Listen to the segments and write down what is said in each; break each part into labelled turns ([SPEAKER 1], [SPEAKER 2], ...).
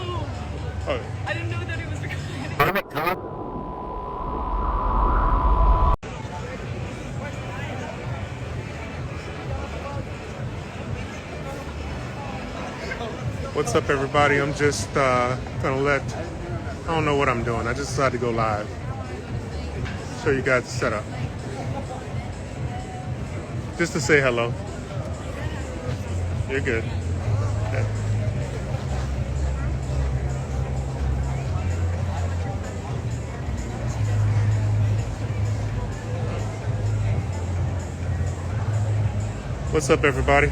[SPEAKER 1] Oh.
[SPEAKER 2] I didn't know that it was recording.
[SPEAKER 1] What's up, everybody? I'm just gonna I don't know what I'm doing. I just decided to go live. Show you guys the setup. Just to say hello. You're good. Yeah. What's up, everybody?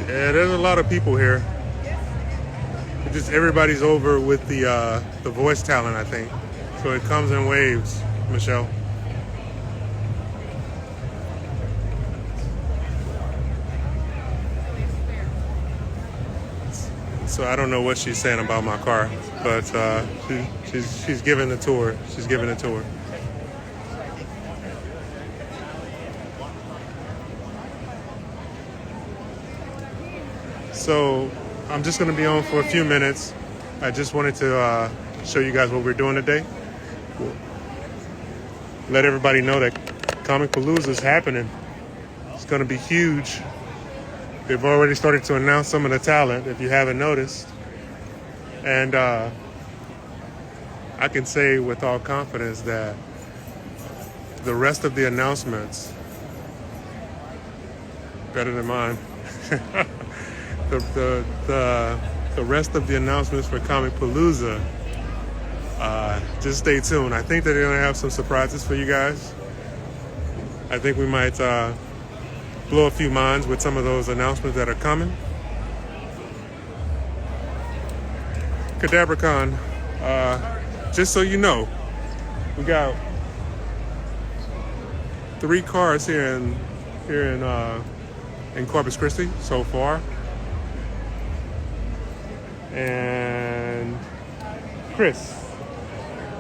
[SPEAKER 1] Yeah, there's a lot of people here. Just everybody's over with the voice talent, I think. So it comes in waves, Michelle. So I don't know what she's saying about my car, but she's giving the tour. She's giving a tour. So I'm just going to be on for a few minutes. I just wanted to show you guys what we're doing today. Let everybody know that Comicpalooza is happening. It's going to be huge. They've already started to announce some of the talent, if you haven't noticed. And I can say with all confidence that the rest of the announcements, better than mine, the rest of the announcements for Comicpalooza, just stay tuned. I think that they're going to have some surprises for you guys. I think we might blow a few minds with some of those announcements that are coming. CARMIC.CON, just so you know, we got 3 cars here in Corpus Christi so far. And Chris,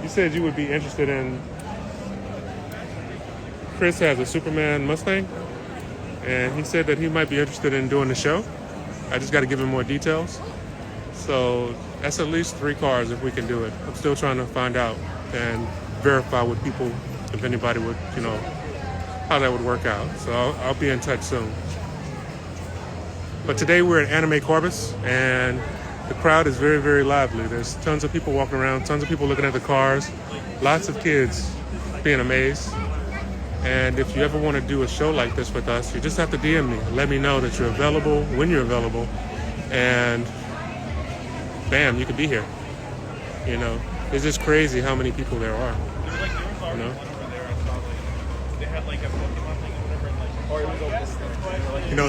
[SPEAKER 1] you said you would be interested in. Chris has a Superman Mustang, and he said that he might be interested in doing the show. I just got to give him more details. So that's at least 3 cars if we can do it. I'm still trying to find out and verify with people if anybody would, how that would work out. So I'll be in touch soon. But today we're at Anime Corpus, and the crowd is very, very lively. There's tons of people walking around, tons of people looking at the cars, lots of kids being amazed. And if you ever want to do a show like this with us, you just have to DM me. Let me know that you're available, when you're available, and bam, you could be here. It's just crazy how many people there are.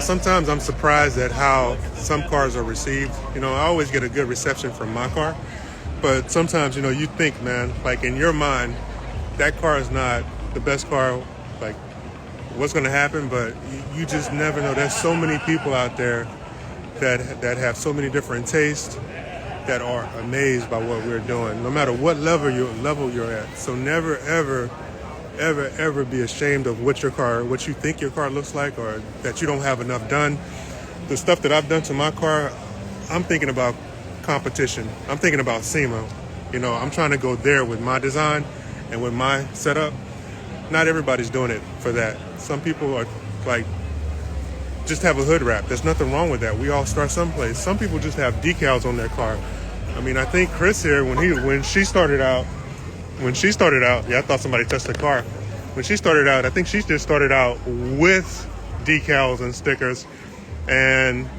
[SPEAKER 1] Sometimes I'm surprised at how some cars are received. I always get a good reception from my car, but sometimes, you think, man, like in your mind, that car is not the best car, like what's going to happen, but you just never know. There's so many people out there that have so many different tastes that are amazed by what we're doing, no matter what level you're at. So never, ever be ashamed of what you think your car looks like, or that you don't have enough done. The stuff that I've done to my car, I'm thinking about competition. I'm thinking about SEMA. I'm trying to go there with my design and with my setup. Not everybody's doing it for that. Some people are like, just have a hood wrap. There's nothing wrong with that. We all start someplace. Some people just have decals on their car. I think Chris here, when she started out, yeah, I thought somebody touched the car. When she started out, I think she just started out with decals and stickers and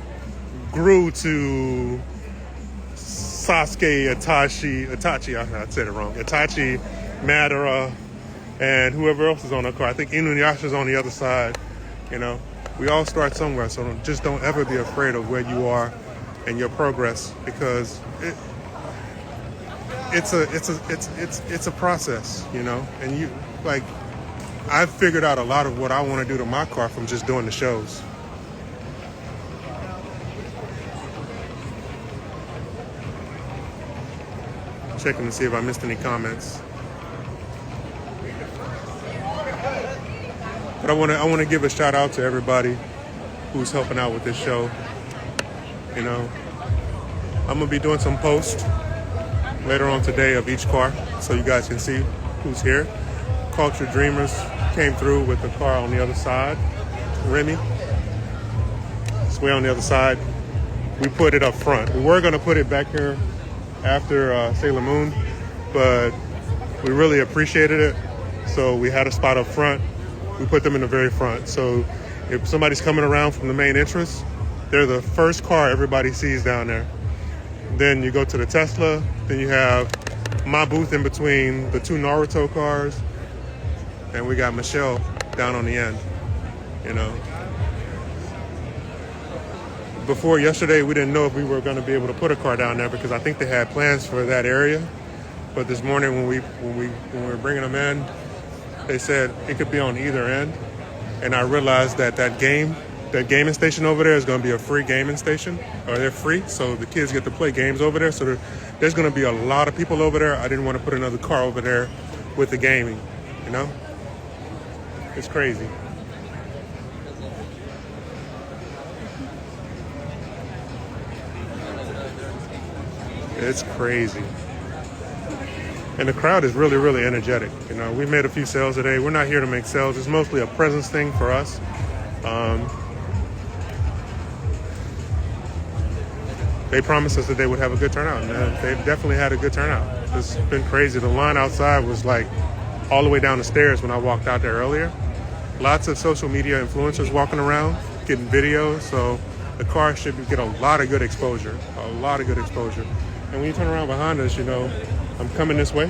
[SPEAKER 1] grew to Sasuke, Itachi, I said it wrong, Itachi, Madara, and whoever else is on her car. I think Inuyasha's on the other side. We all start somewhere, so just don't ever be afraid of where you are and your progress, because it's a process, and you, like, I've figured out a lot of what I want to do to my car from just doing the shows. Checking to see if I missed any comments. But I want to give a shout out to everybody who's helping out with this show. You know, I'm gonna be doing some posts later on today of each car, so you guys can see who's here. Culture Dreamers came through with the car on the other side. Remy, it's way on the other side. We put it up front. We were gonna put it back here after Sailor Moon, but we really appreciated it, so we had a spot up front. We put them in the very front. So if somebody's coming around from the main entrance, they're the first car everybody sees down there. Then you go to the Tesla, then you have my booth in between the two Naruto cars, and we got Michelle down on the end, you know. Before yesterday, we didn't know if we were going to be able to put a car down there because I think they had plans for that area. But this morning when we were bringing them in, they said it could be on either end. And I realized that that gaming station over there is going to be a free gaming station, or they're free, so the kids get to play games over there. So there's going to be a lot of people over there. I didn't want to put another car over there with the gaming, you know? It's crazy. It's crazy. And the crowd is really, really energetic. You know, we made a few sales today. We're not here to make sales. It's mostly a presence thing for us. They promised us that they would have a good turnout, and they've definitely had a good turnout. It's been crazy. The line outside was like all the way down the stairs when I walked out there earlier. Lots of social media influencers walking around, getting videos, so the car should get a lot of good exposure, And when you turn around behind us, you know, I'm coming this way.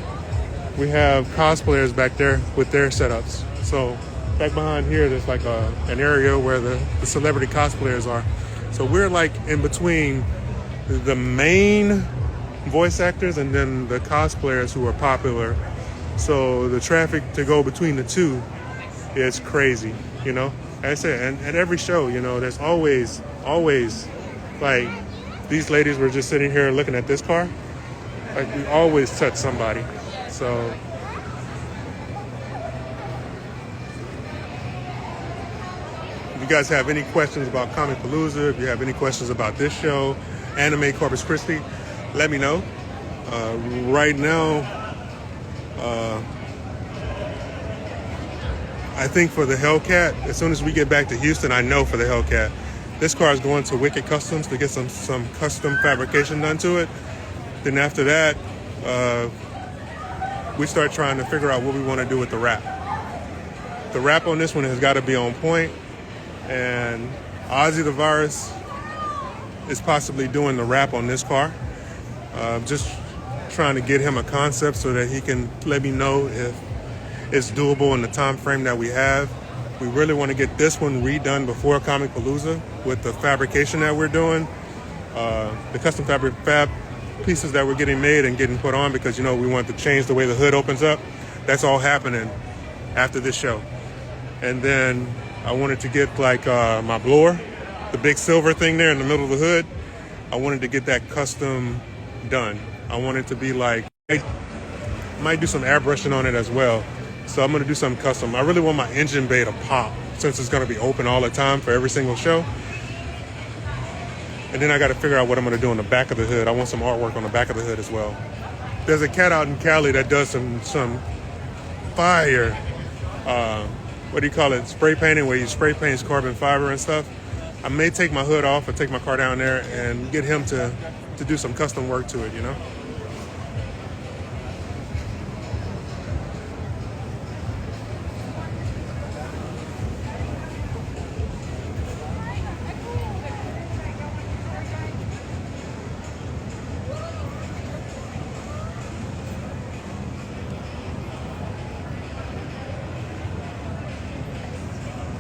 [SPEAKER 1] We have cosplayers back there with their setups. So back behind here, there's like an area where the celebrity cosplayers are. So we're like in between the main voice actors and then the cosplayers who are popular. So the traffic to go between the two is crazy, you know. Like I said, and at every show, you know, there's always like these ladies were just sitting here looking at this car. Like we always touch somebody. So if you guys have any questions about Comicpalooza, if you have any questions about this show, Anime Corpus Christi, let me know. Right now, I think for the Hellcat, as soon as we get back to Houston, I know for the Hellcat, this car is going to Wicked Customs to get some custom fabrication done to it. Then after that, we start trying to figure out what we want to do with the wrap. The wrap on this one has got to be on point, and Ozzy the Virus is possibly doing the wrap on this car. Just trying to get him a concept so that he can let me know if it's doable in the time frame that we have. We really want to get this one redone before Comicpalooza with the fabrication that we're doing, the custom fab pieces that we're getting made and getting put on, because, you know, we want to change the way the hood opens up. That's all happening after this show. And then I wanted to get like my blower, the big silver thing there in the middle of the hood. I wanted to get that custom done. I want it to be like, I might do some airbrushing on it as well. So I'm gonna do something custom. I really want my engine bay to pop, since it's gonna be open all the time for every single show. And then I gotta figure out what I'm gonna do on the back of the hood. I want some artwork on the back of the hood as well. There's a cat out in Cali that does some fire, what do you call it, spray painting, where he spray paints carbon fiber and stuff. I may take my hood off or take my car down there and get him to do some custom work to it, you know?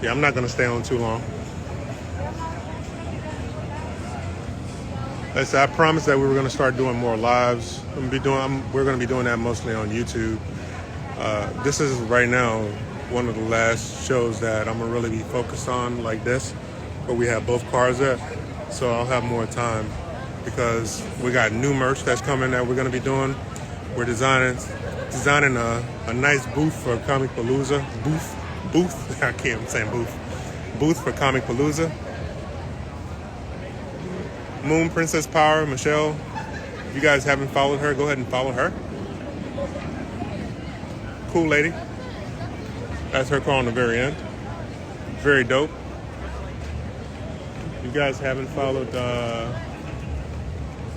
[SPEAKER 1] Yeah, I'm not gonna stay on too long. Like I said, I promised that we were gonna start doing more lives. We're gonna be doing that mostly on YouTube. This is right now one of the last shows that I'm gonna really be focused on like this, where we have both cars at. So I'll have more time because we got new merch that's coming that we're gonna be doing. We're designing a nice booth for Comicpalooza. booth. I can't, I'm saying booth. Booth for Comicpalooza. Moon Princess Power, Michelle. If you guys haven't followed her, go ahead and follow her. Cool lady. That's her car on the very end. Very dope. You guys haven't followed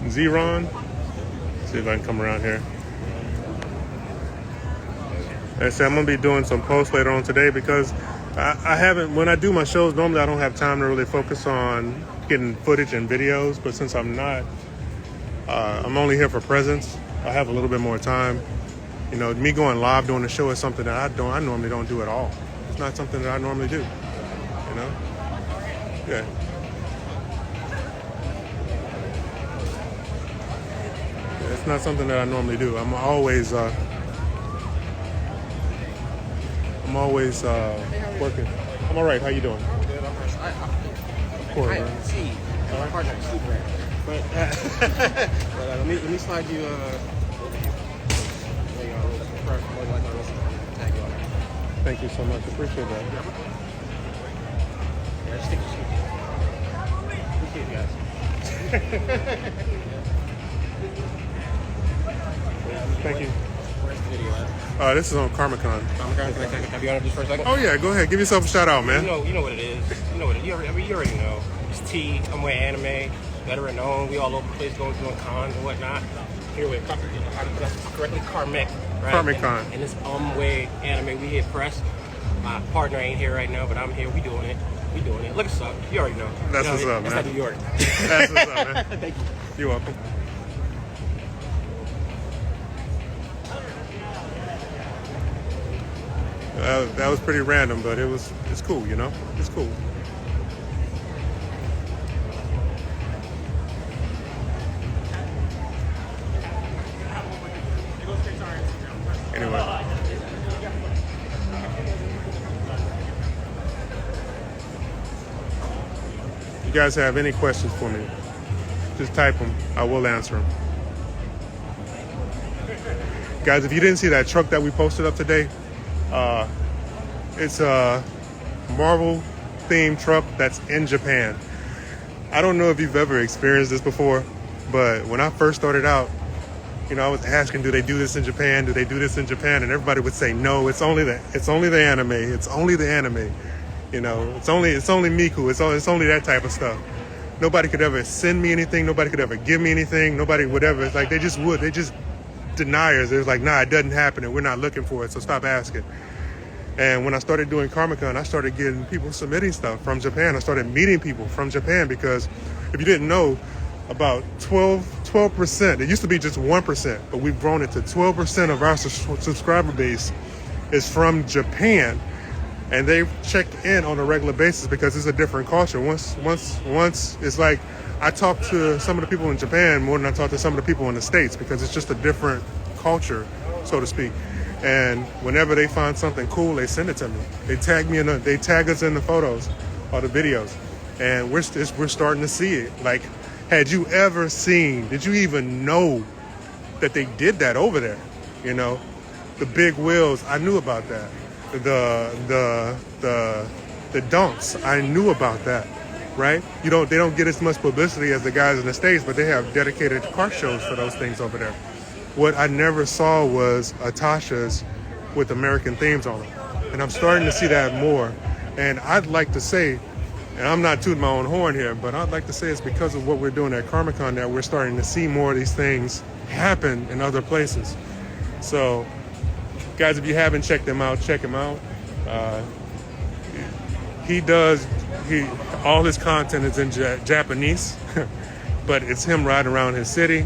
[SPEAKER 1] Zeron. See if I can come around here. Like I said, I'm gonna be doing some posts later on today because I haven't, when I do my shows, normally I don't have time to really focus on getting footage and videos, but since I'm not, I'm only here for presents, I have a little bit more time. You know, me going live doing the show is something that I normally don't do at all. It's not something that I normally do, you know? Yeah. It's not something that I normally do. I'm always working. I'm all right. How you doing?
[SPEAKER 2] Good. I see. My partner is super right. But let me slide you over here.
[SPEAKER 1] Thank you so much. Appreciate that.
[SPEAKER 2] Yeah, just take your seat. Appreciate you guys.
[SPEAKER 1] Thank you.
[SPEAKER 2] Where's the video at?
[SPEAKER 1] This is on CARMIC.CON.
[SPEAKER 2] Can I be on it just for a second?
[SPEAKER 1] Oh yeah, go ahead. Give yourself a shout out, man.
[SPEAKER 2] You know what it is. You know what it is. You already know. It's T. I'm with anime, veteran known. We all over the place doing cons and whatnot. Here with correctly CARMIC, right?
[SPEAKER 1] CARMIC.CON.
[SPEAKER 2] And this way anime. We hit press. My partner ain't here right now, but I'm here. We doing it. Look us up. You already know.
[SPEAKER 1] That's what's up, man.
[SPEAKER 2] That's New York.
[SPEAKER 1] That's what's up, man.
[SPEAKER 2] Thank you.
[SPEAKER 1] You're welcome. That was pretty random, but it's cool, you know? It's cool. Anyway. If you guys have any questions for me, just type them. I will answer them. Guys, if you didn't see that truck that we posted up today, it's a Marvel themed truck that's in Japan. I don't know if you've ever experienced this before, but when I first started out, you know, I was asking, do they do this in Japan? Do they do this in Japan? And everybody would say, no, it's only the anime. It's only the anime. You know, it's only Miku. It's only that type of stuff. Nobody could ever send me anything. Nobody could ever give me anything. Nobody would ever. It's like they just deniers. It was like, nah, it doesn't happen, and we're not looking for it. So stop asking. And when I started doing CARMIC.CON, I started getting people submitting stuff from Japan. I started meeting people from Japan because if you didn't know, about 12%, it used to be just 1%, but we've grown it to 12% of our subscriber base is from Japan. And they check in on a regular basis because it's a different culture. Once it's like I talk to some of the people in Japan more than I talk to some of the people in the States because it's just a different culture, so to speak. And whenever they find something cool, they send it to me. They tag us in the photos or the videos, and we're starting to see it. Like, did you even know that they did that over there? You know, the big wheels, I knew about that. The dunks, I knew about that, right? They don't get as much publicity as the guys in the States, but they have dedicated car shows for those things over there. What I never saw was Atasha's with American themes on them. And I'm starting to see that more. And I'd like to say, and I'm not tooting my own horn here, but I'd like to say it's because of what we're doing at CARMIC.CON that we're starting to see more of these things happen in other places. So, guys, if you haven't checked him out, check him out. All his content is in Japanese, but it's him riding around his city.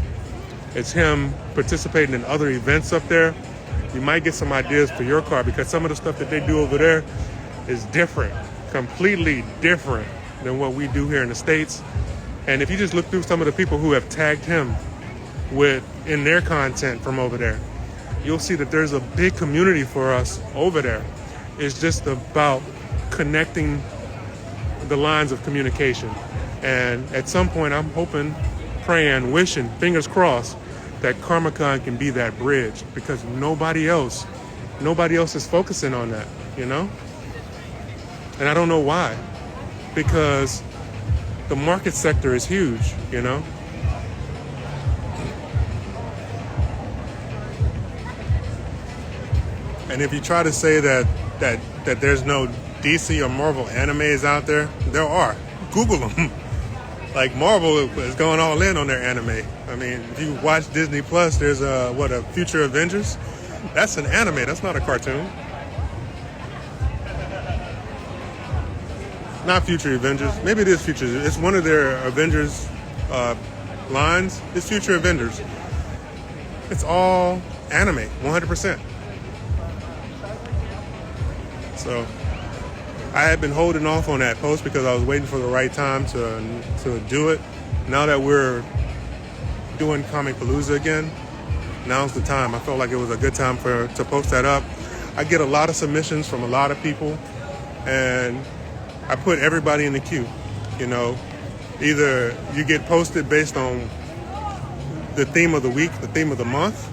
[SPEAKER 1] It's him participating in other events up there. You might get some ideas for your car because some of the stuff that they do over there is different, completely different than what we do here in the States. And if you just look through some of the people who have tagged him in their content from over there, you'll see that there's a big community for us over there. It's just about connecting the lines of communication. And at some point, I'm hoping, praying, wishing, fingers crossed, that CARMIC.CON can be that bridge because nobody else is focusing on that, you know? And I don't know why, because the market sector is huge, you know? And if you try to say that there's no DC or Marvel animes out there, there are. Google them. Like Marvel is going all in on their anime. I mean, if you watch Disney Plus, there's a Future Avengers. That's an anime. That's not a cartoon. Not Future Avengers. Maybe it is Future. It's one of their Avengers lines. It's Future Avengers. It's all anime, 100%. So I had been holding off on that post because I was waiting for the right time to do it. Now that we're doing Comicpalooza again, now's the time. I felt like it was a good time to post that up. I get a lot of submissions from a lot of people, and I put everybody in the queue. You know, either you get posted based on the theme of the week, the theme of the month,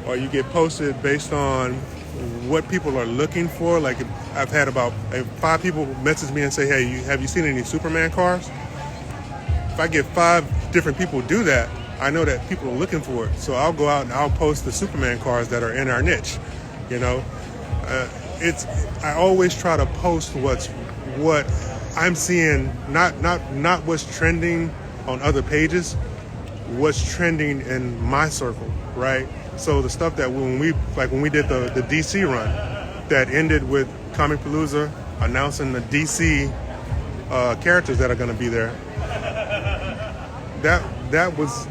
[SPEAKER 1] or you get posted based on what people are looking for. Like I've had about 5 people message me and say, hey, have you seen any Superman cars? If I get 5 different people do that, I know that people are looking for it. So I'll go out and I'll post the Superman cars that are in our niche. You know, I always try to post what I'm seeing, not what's trending on other pages, what's trending in my circle, right? So the stuff that when we did the DC run that ended with Comicpalooza announcing the DC characters that are going to be there, that was,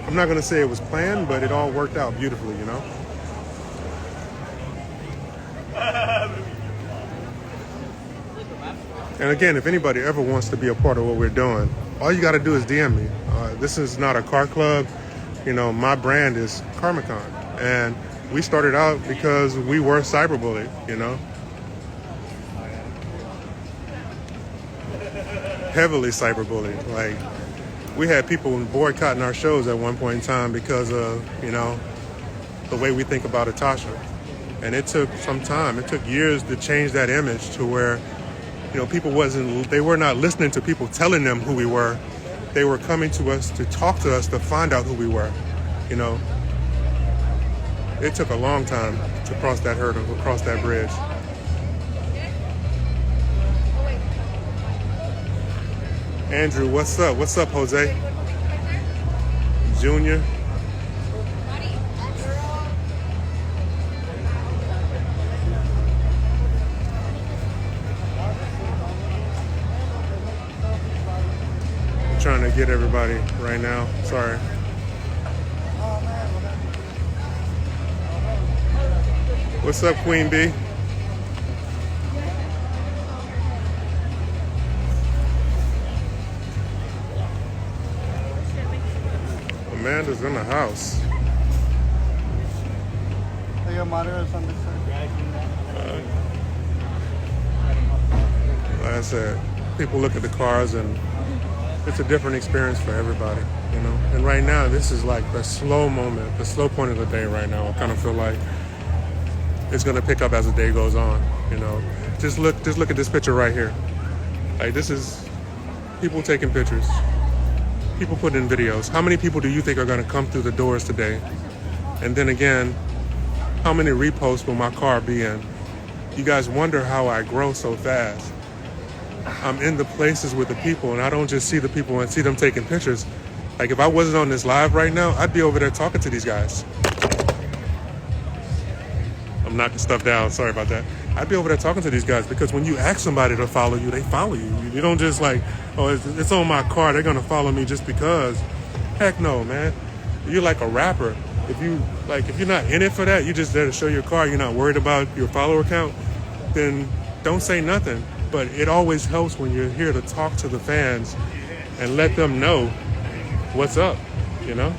[SPEAKER 1] I'm not going to say it was planned, but it all worked out beautifully, you know? And again, if anybody ever wants to be a part of what we're doing, all you got to do is DM me. This is not a car club. You know, my brand is CARMIC.CON. And we started out because we were cyberbullied, you know? Heavily cyberbullied. Like, we had people boycotting our shows at one point in time because of, you know, the way we think about Atasha. And it took some time. It took years to change that image to where, you know, they were not listening to people telling them who we were. They were coming to us to talk to us to find out who we were, you know. It took a long time to cross that hurdle, to cross that bridge. Andrew, what's up? What's up, Jose? Junior. I'm trying to get everybody right now. Sorry. What's up, Queen Bee? Amanda's in the house. Like I said, people look at the cars and it's a different experience for everybody, you know. And right now, this is like the slow moment, the slow point of the day right now. I kind of feel like it's gonna pick up as the day goes on, you know. Just look at this picture right here. Like, this is people taking pictures, people putting in videos. How many people do you think are gonna come through the doors today? And then again, how many reposts will my car be in? You guys wonder how I grow so fast. I'm in the places with the people, and I don't just see the people and see them taking pictures. Like, if I wasn't on this live right now, I'd be over there talking to these guys. I'm knocking stuff down. Sorry about that. I'd be over there talking to these guys because when you ask somebody to follow you, they follow you. You don't just like, oh, it's on my car, they're gonna follow me just because. Heck no, man. You're like a rapper. If you're not in it for that, you're just there to show your car, you're not worried about your follower count, then don't say nothing. But it always helps when you're here to talk to the fans and let them know what's up, you know?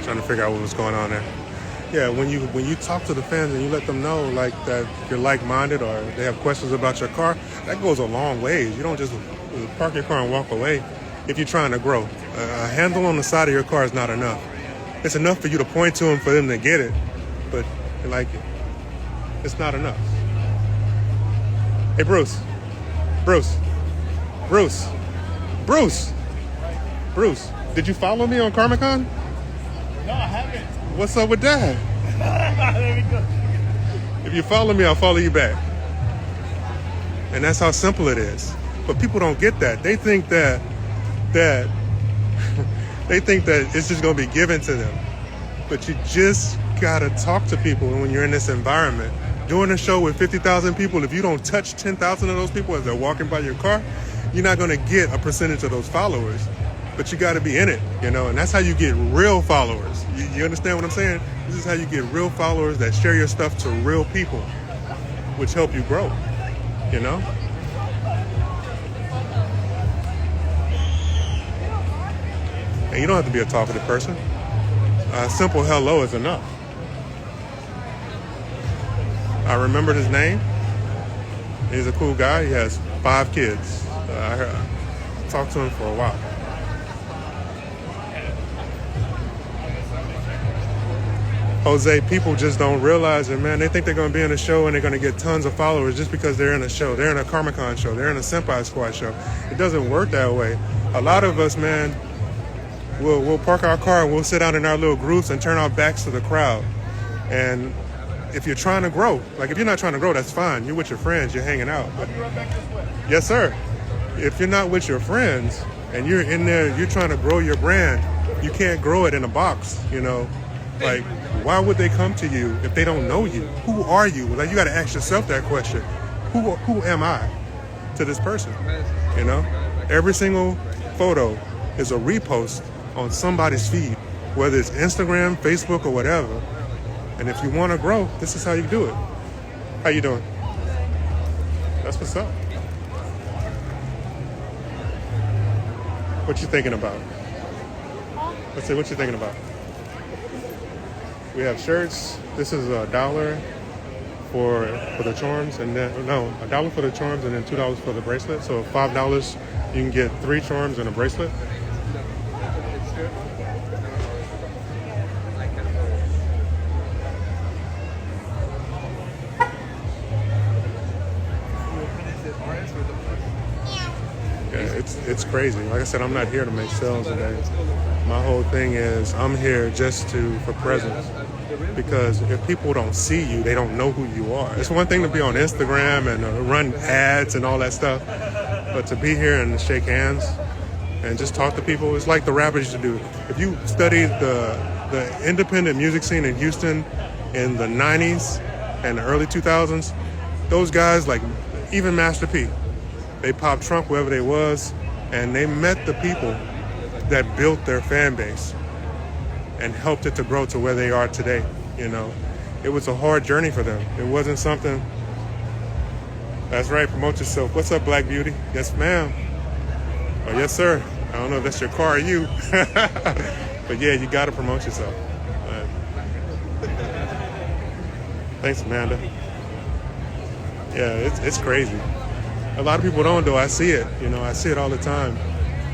[SPEAKER 1] Trying to figure out what was going on there. Yeah, when you talk to the fans and you let them know like that you're like-minded or they have questions about your car, that goes a long ways. You don't just park your car and walk away if you're trying to grow. A handle on the side of your car is not enough. It's enough for you to point to them for them to get it. but like it's not enough. Hey, Bruce. Did you follow me on CARMIC.CON?
[SPEAKER 3] No, I haven't.
[SPEAKER 1] What's up with that?
[SPEAKER 3] There we go.
[SPEAKER 1] If you follow me, I'll follow you back. And that's how simple it is. But people don't get that. They think that they think that it's just going to be given to them. But you just got to talk to people when you're in this environment. Doing a show with 50,000 people, if you don't touch 10,000 of those people as they're walking by your car, you're not going to get a percentage of those followers. But you got to be in it, you know, and that's how you get real followers. You understand what I'm saying? This is how you get real followers that share your stuff to real people, which help you grow, you know? And you don't have to be a talkative person. A simple hello is enough. I remembered his name. He's a cool guy. He has 5 kids. I talked to him for a while. Jose, people just don't realize it, man. They think they're going to be in a show and they're going to get tons of followers just because they're in a show. They're in a CARMIC.CON show. They're in a Senpai Squad show. It doesn't work that way. A lot of us, man, we'll park our car and we'll sit out in our little groups and turn our backs to the crowd. And if you're trying to grow, like if you're not trying to grow, that's fine. You're with your friends, you're hanging out. But, yes, sir. If you're not with your friends and you're in there, you're trying to grow your brand, you can't grow it in a box, you know? Like, why would they come to you if they don't know you? Who are you? Like, you got to ask yourself that question. Who am I to this person? You know? Every single photo is a repost on somebody's feed, whether it's Instagram, Facebook, or whatever. And if you want to grow, this is how you do it. How you doing? That's what's up. What you thinking about? Let's see, what you thinking about? We have shirts. This is $1 for the charms, and then $1 for the charms, and then $2 for the bracelet. So $5, you can get 3 charms and a bracelet. It's crazy. Like I said, I'm not here to make sales today. My whole thing is I'm here just for presence. Because if people don't see you, they don't know who you are. It's one thing to be on Instagram and run ads and all that stuff, but to be here and shake hands and just talk to people, it's like the rappers used to do. If you studied the independent music scene in Houston in the 90s and the early 2000s, those guys, like even Master P, they popped trunk wherever they was, and they met the people that built their fan base and helped it to grow to where they are today. You know, it was a hard journey for them. It wasn't something. That's right, promote yourself. What's up, Black Beauty? Yes, ma'am. Oh, yes, sir. I don't know if that's your car or you, but yeah, you gotta promote yourself. Thanks, Amanda. Yeah, it's crazy. A lot of people don't, though. I see it. You know, I see it all the time.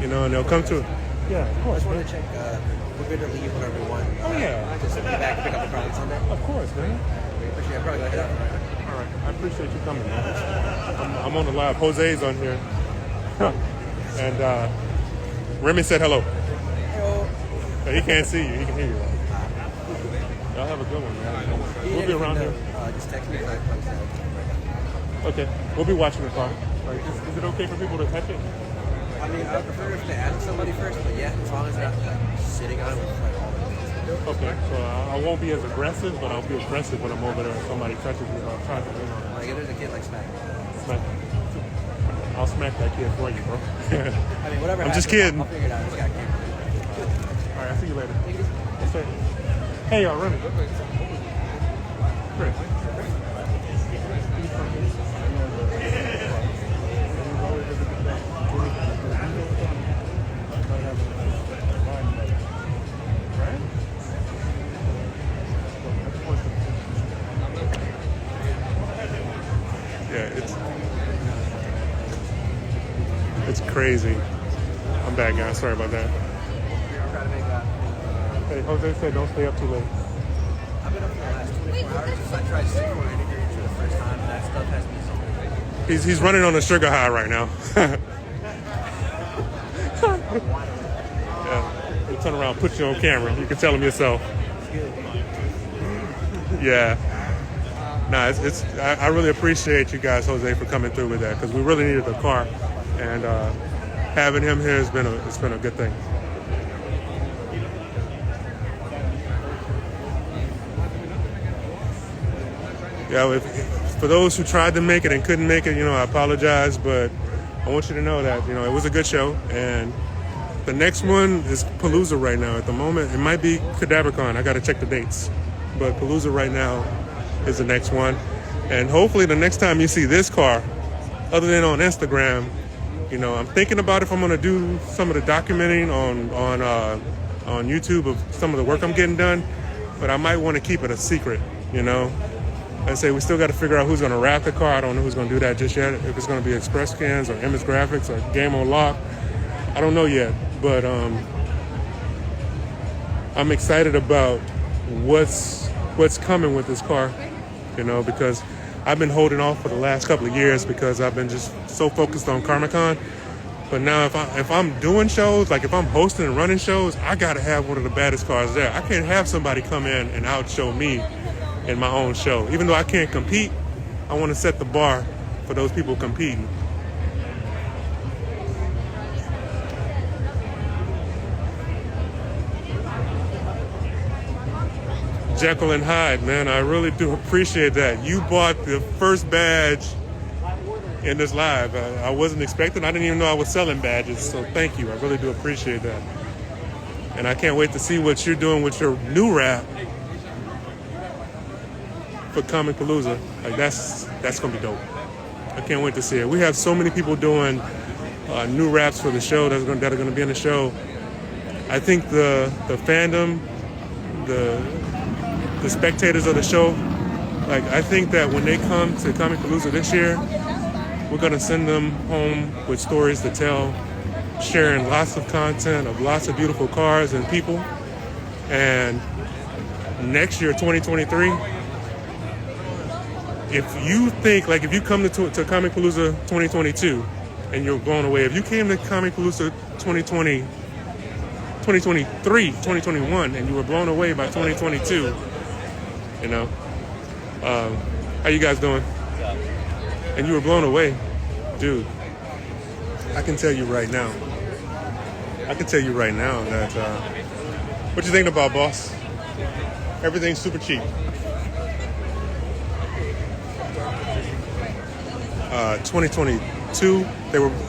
[SPEAKER 1] You know, and they'll come to it. Yeah, of course.
[SPEAKER 4] I just want to check. We're good to leave whenever we want.
[SPEAKER 1] Oh, yeah.
[SPEAKER 4] Just get back and pick up the car on Sunday.
[SPEAKER 1] Of course, man.
[SPEAKER 4] Appreciate it. I'm probably going to head out.
[SPEAKER 1] All right. I appreciate you coming, man. I'm on the live. Jose's on here. And Remy said hello.
[SPEAKER 4] Hello.
[SPEAKER 1] He can't see you. He can hear you. Y'all have a good one, man. We'll be around here.
[SPEAKER 4] Just text me.
[SPEAKER 1] Okay. We'll be watching the car. Like, is it okay for people to touch it?
[SPEAKER 4] I mean, I would prefer if they ask somebody first, but yeah, as long as they're not like, sitting on it with like all the
[SPEAKER 1] Okay, so I won't be as aggressive, but I'll be aggressive when I'm over there and somebody touches me. I'll try to lean on it.
[SPEAKER 4] Like if there's a kid like smack.
[SPEAKER 1] Smack. I'll smack that kid for you, bro.
[SPEAKER 4] I mean, whatever.
[SPEAKER 1] I'm just
[SPEAKER 4] happens,
[SPEAKER 1] kidding.
[SPEAKER 4] I'll figure it out. I just got kids.
[SPEAKER 1] All right, I'll see you later. Yes, sir. Hey, Remy. Chris. It's crazy. I'm back, guys. Sorry about that. Hey, Jose said don't stay up too late.
[SPEAKER 4] I've been up for the last 20 hours since I tried C4 integrated for the first time, and that stuff has me so crazy.
[SPEAKER 1] He's running on a sugar high right now. Yeah. You turn around, put you on camera. You can tell him yourself. Yeah. Nah, I really appreciate you guys, Jose, for coming through with that because we really needed the car, and having him here has been a good thing. Yeah, for those who tried to make it and couldn't make it, I apologize, but I want you to know that it was a good show, and the next one is Palooza right now. At the moment, it might be CARMIC.CON. I got to check the dates, but Palooza right now is the next one, and hopefully the next time you see this car, other than on Instagram, I'm thinking about if I'm going to do some of the documenting on YouTube of some of the work I'm getting done, but I might want to keep it a secret, I say we still got to figure out who's going to wrap the car. I don't know who's going to do that just yet. If it's going to be Express Scans or Image Graphics or Game on Lock, I don't know yet, but I'm excited about what's coming with this car. Because I've been holding off for the last couple of years because I've been just so focused on CARMIC.CON. But now if I'm doing shows, like if I'm hosting and running shows, I got to have one of the baddest cars there. I can't have somebody come in and outshow me in my own show. Even though I can't compete, I want to set the bar for those people competing. Jekyll and Hyde, man, I really do appreciate that. You bought the first badge in this live. I wasn't expecting. I didn't even know I was selling badges, so thank you. I really do appreciate that. And I can't wait to see what you're doing with your new wrap for Comicpalooza. Like that's gonna be dope. I can't wait to see it. We have so many people doing new wraps for the show that are gonna be in the show. I think the fandom, the spectators of the show, like I think that when they come to Comicpalooza this year, we're gonna send them home with stories to tell, sharing lots of content of lots of beautiful cars and people. And next year, 2023, if you think, like if you come to Comicpalooza 2022 and you're blown away, if you came to Comicpalooza 2020, 2023, 2021, and you were blown away by 2022, how you guys doing? And you were blown away, dude. I can tell you right now that, what you thinking about, boss? Everything's super cheap. 2022,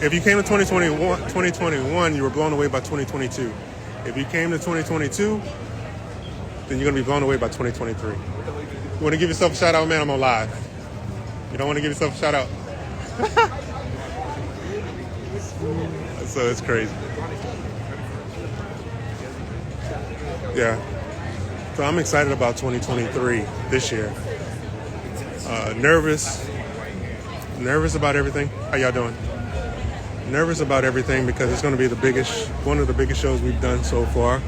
[SPEAKER 1] if you came to 2021, you were blown away by 2022. If you came to 2022, then you're gonna be blown away by 2023. You wanna give yourself a shout out, man? I'm on live. You don't wanna give yourself a shout out? So it's crazy. Yeah. So I'm excited about 2023 this year. Nervous about everything. How y'all doing? Nervous about everything because it's going to be one of the biggest shows we've done so far.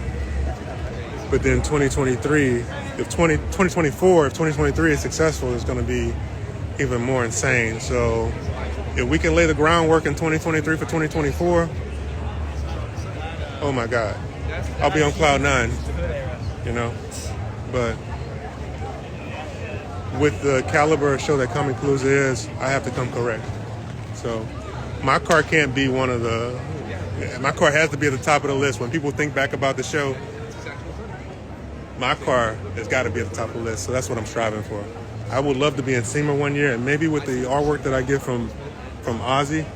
[SPEAKER 1] But then 2023, if 2023 is successful, it's going to be even more insane. So if we can lay the groundwork in 2023 for 2024, oh my God, I'll be on cloud 9, But with the caliber of show that Comicpalooza is, I have to come correct. So my car can't be my car has to be at the top of the list. When people think back about the show, my car has got to be at the top of the list. So that's what I'm striving for. I would love to be in SEMA one year, and maybe with the artwork that I get from Ozzy,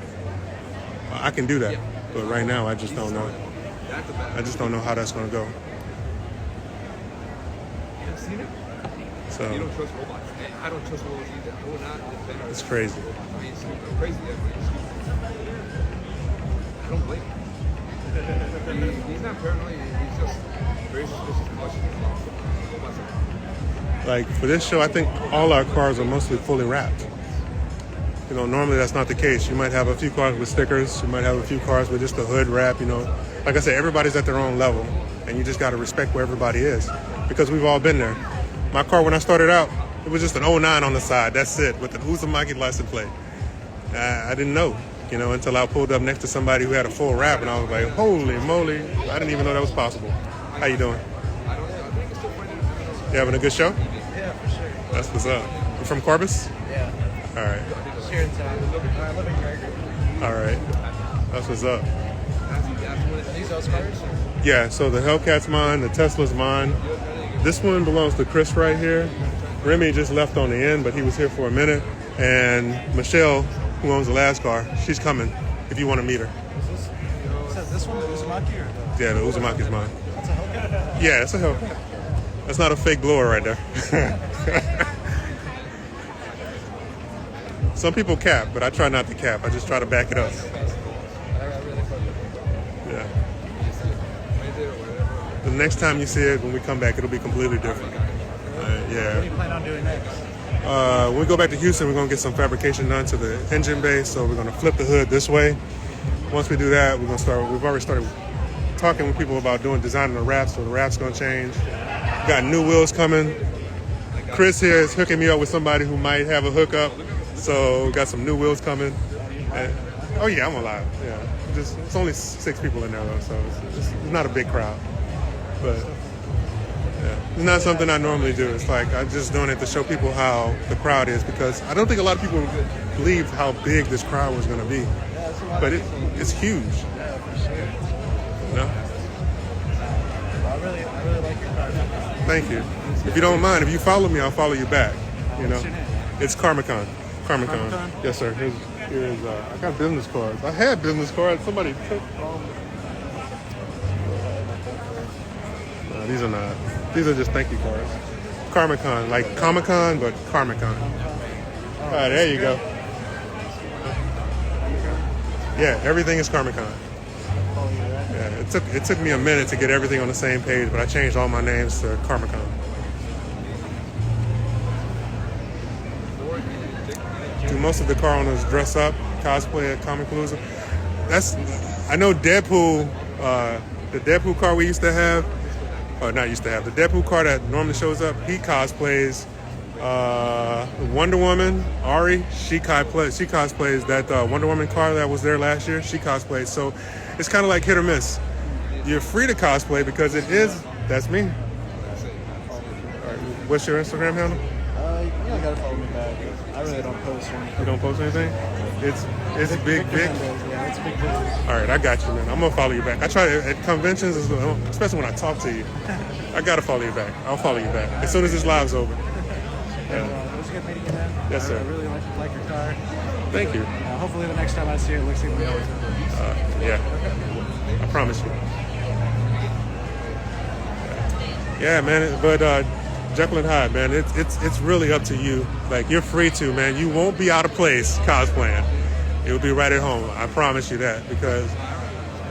[SPEAKER 1] I can do that. But right now, I just don't know. I just don't know how that's going to go. So
[SPEAKER 5] You don't trust robots. I don't trust robots either. I will not defend
[SPEAKER 1] it's crazy.
[SPEAKER 5] I mean, it's crazy. I don't blame him. He's not paranoid. He's just very suspicious and cautious about robots.
[SPEAKER 1] Like for this show, I think all our cars are mostly fully wrapped. Normally that's not the case. You might have a few cars with stickers. You might have a few cars with just the hood wrap. Like I said, everybody's at their own level, and you just got to respect where everybody is because we've all been there. My car, when I started out, It was just an 09 on the side. That's it, with an Uzumaki license plate. I didn't know, you know, until I pulled up next to somebody who had a full wrap, and I was like, holy moly, I didn't even know that was possible. How you doing? You having a good show?
[SPEAKER 3] Yeah, for sure.
[SPEAKER 1] That's what's up. You from Corpus?
[SPEAKER 3] Yeah.
[SPEAKER 1] All right.
[SPEAKER 3] Just here in town. I live in Gregory.
[SPEAKER 1] All right. That's what's up.
[SPEAKER 3] Are these those cars?
[SPEAKER 1] Yeah, so the Hellcat's mine, the Tesla's mine. This one belongs to Chris right here. Remy just left on the end, but he was here for a minute. And Michelle, who owns the last car, she's coming if you want to meet her.
[SPEAKER 3] Is this one the Uzumaki or the...
[SPEAKER 1] Yeah, the Uzumaki's mine.
[SPEAKER 3] That's a Hellcat?
[SPEAKER 1] Yeah, it's a Hellcat. That's not a fake blower right there. Some people cap, but I try not to cap. I just try to back it up. Yeah. The next time you see it, when we come back, it'll be completely different. Yeah.
[SPEAKER 3] What do you plan on doing next?
[SPEAKER 1] When we go back to Houston, we're going to get some fabrication done to the engine bay. So we're going to flip the hood this way. Once we do that, we're going to start. We've already started talking with people about designing the wraps. So the wraps going to change. Got new wheels coming. Chris here is hooking me up with somebody who might have a hookup. So we got some new wheels coming. Oh yeah, I'm alive. Yeah, it's only 6 people in there though, so it's not a big crowd. But yeah, it's not something I normally do. It's like I'm just doing it to show people how the crowd is, because I don't think a lot of people believed how big this crowd was going to be. But it's huge.
[SPEAKER 3] Yeah, for sure.
[SPEAKER 1] You know?
[SPEAKER 3] I really like your car.
[SPEAKER 1] Thank you. If you don't mind, if you follow me, I'll follow you back. You know,
[SPEAKER 3] What's your name?
[SPEAKER 1] it's CARMIC.CON. CARMIC.CON.
[SPEAKER 3] CARMIC.CON?
[SPEAKER 1] Yes, sir. Here's I got business cards. I had business cards. Somebody took. No, these are not. These are just thank you cards. CARMIC.CON, like Comic-Con, but CARMIC.CON. All right, there you go. Yeah, everything is CARMIC.CON. Yeah, it took me a minute to get everything on the same page, but I changed all my names to CARMIC.CON. Do most of the car owners dress up, cosplay at Comicpalooza? I know Deadpool, the Deadpool car we used to have, or not used to have, the Deadpool car that normally shows up, he cosplays Wonder Woman, Ari, she cosplays that Wonder Woman car that was there last year, she cosplays. So it's kind of like hit or miss. You're free to cosplay because that's me. All right, what's your Instagram handle?
[SPEAKER 3] You gotta follow me back. I really don't post or anything.
[SPEAKER 1] You don't post anything? It's big.
[SPEAKER 3] Yeah, it's big business.
[SPEAKER 1] All right, I got you, man. I'm gonna follow you back. I try to, at conventions, especially when I talk to you, I gotta follow you back. I'll follow you back as soon as this live's over.
[SPEAKER 3] Yeah. It was a good meeting you, man.
[SPEAKER 1] Yes, sir.
[SPEAKER 3] I really like your car.
[SPEAKER 1] Thank you.
[SPEAKER 3] Hopefully the next time I see it, it looks even better.
[SPEAKER 1] Yeah, I promise you. Yeah, man. But Jekyll and Hyde, man, it's really up to you. Like, you're free to, man. You won't be out of place cosplaying. You'll be right at home. I promise you that, because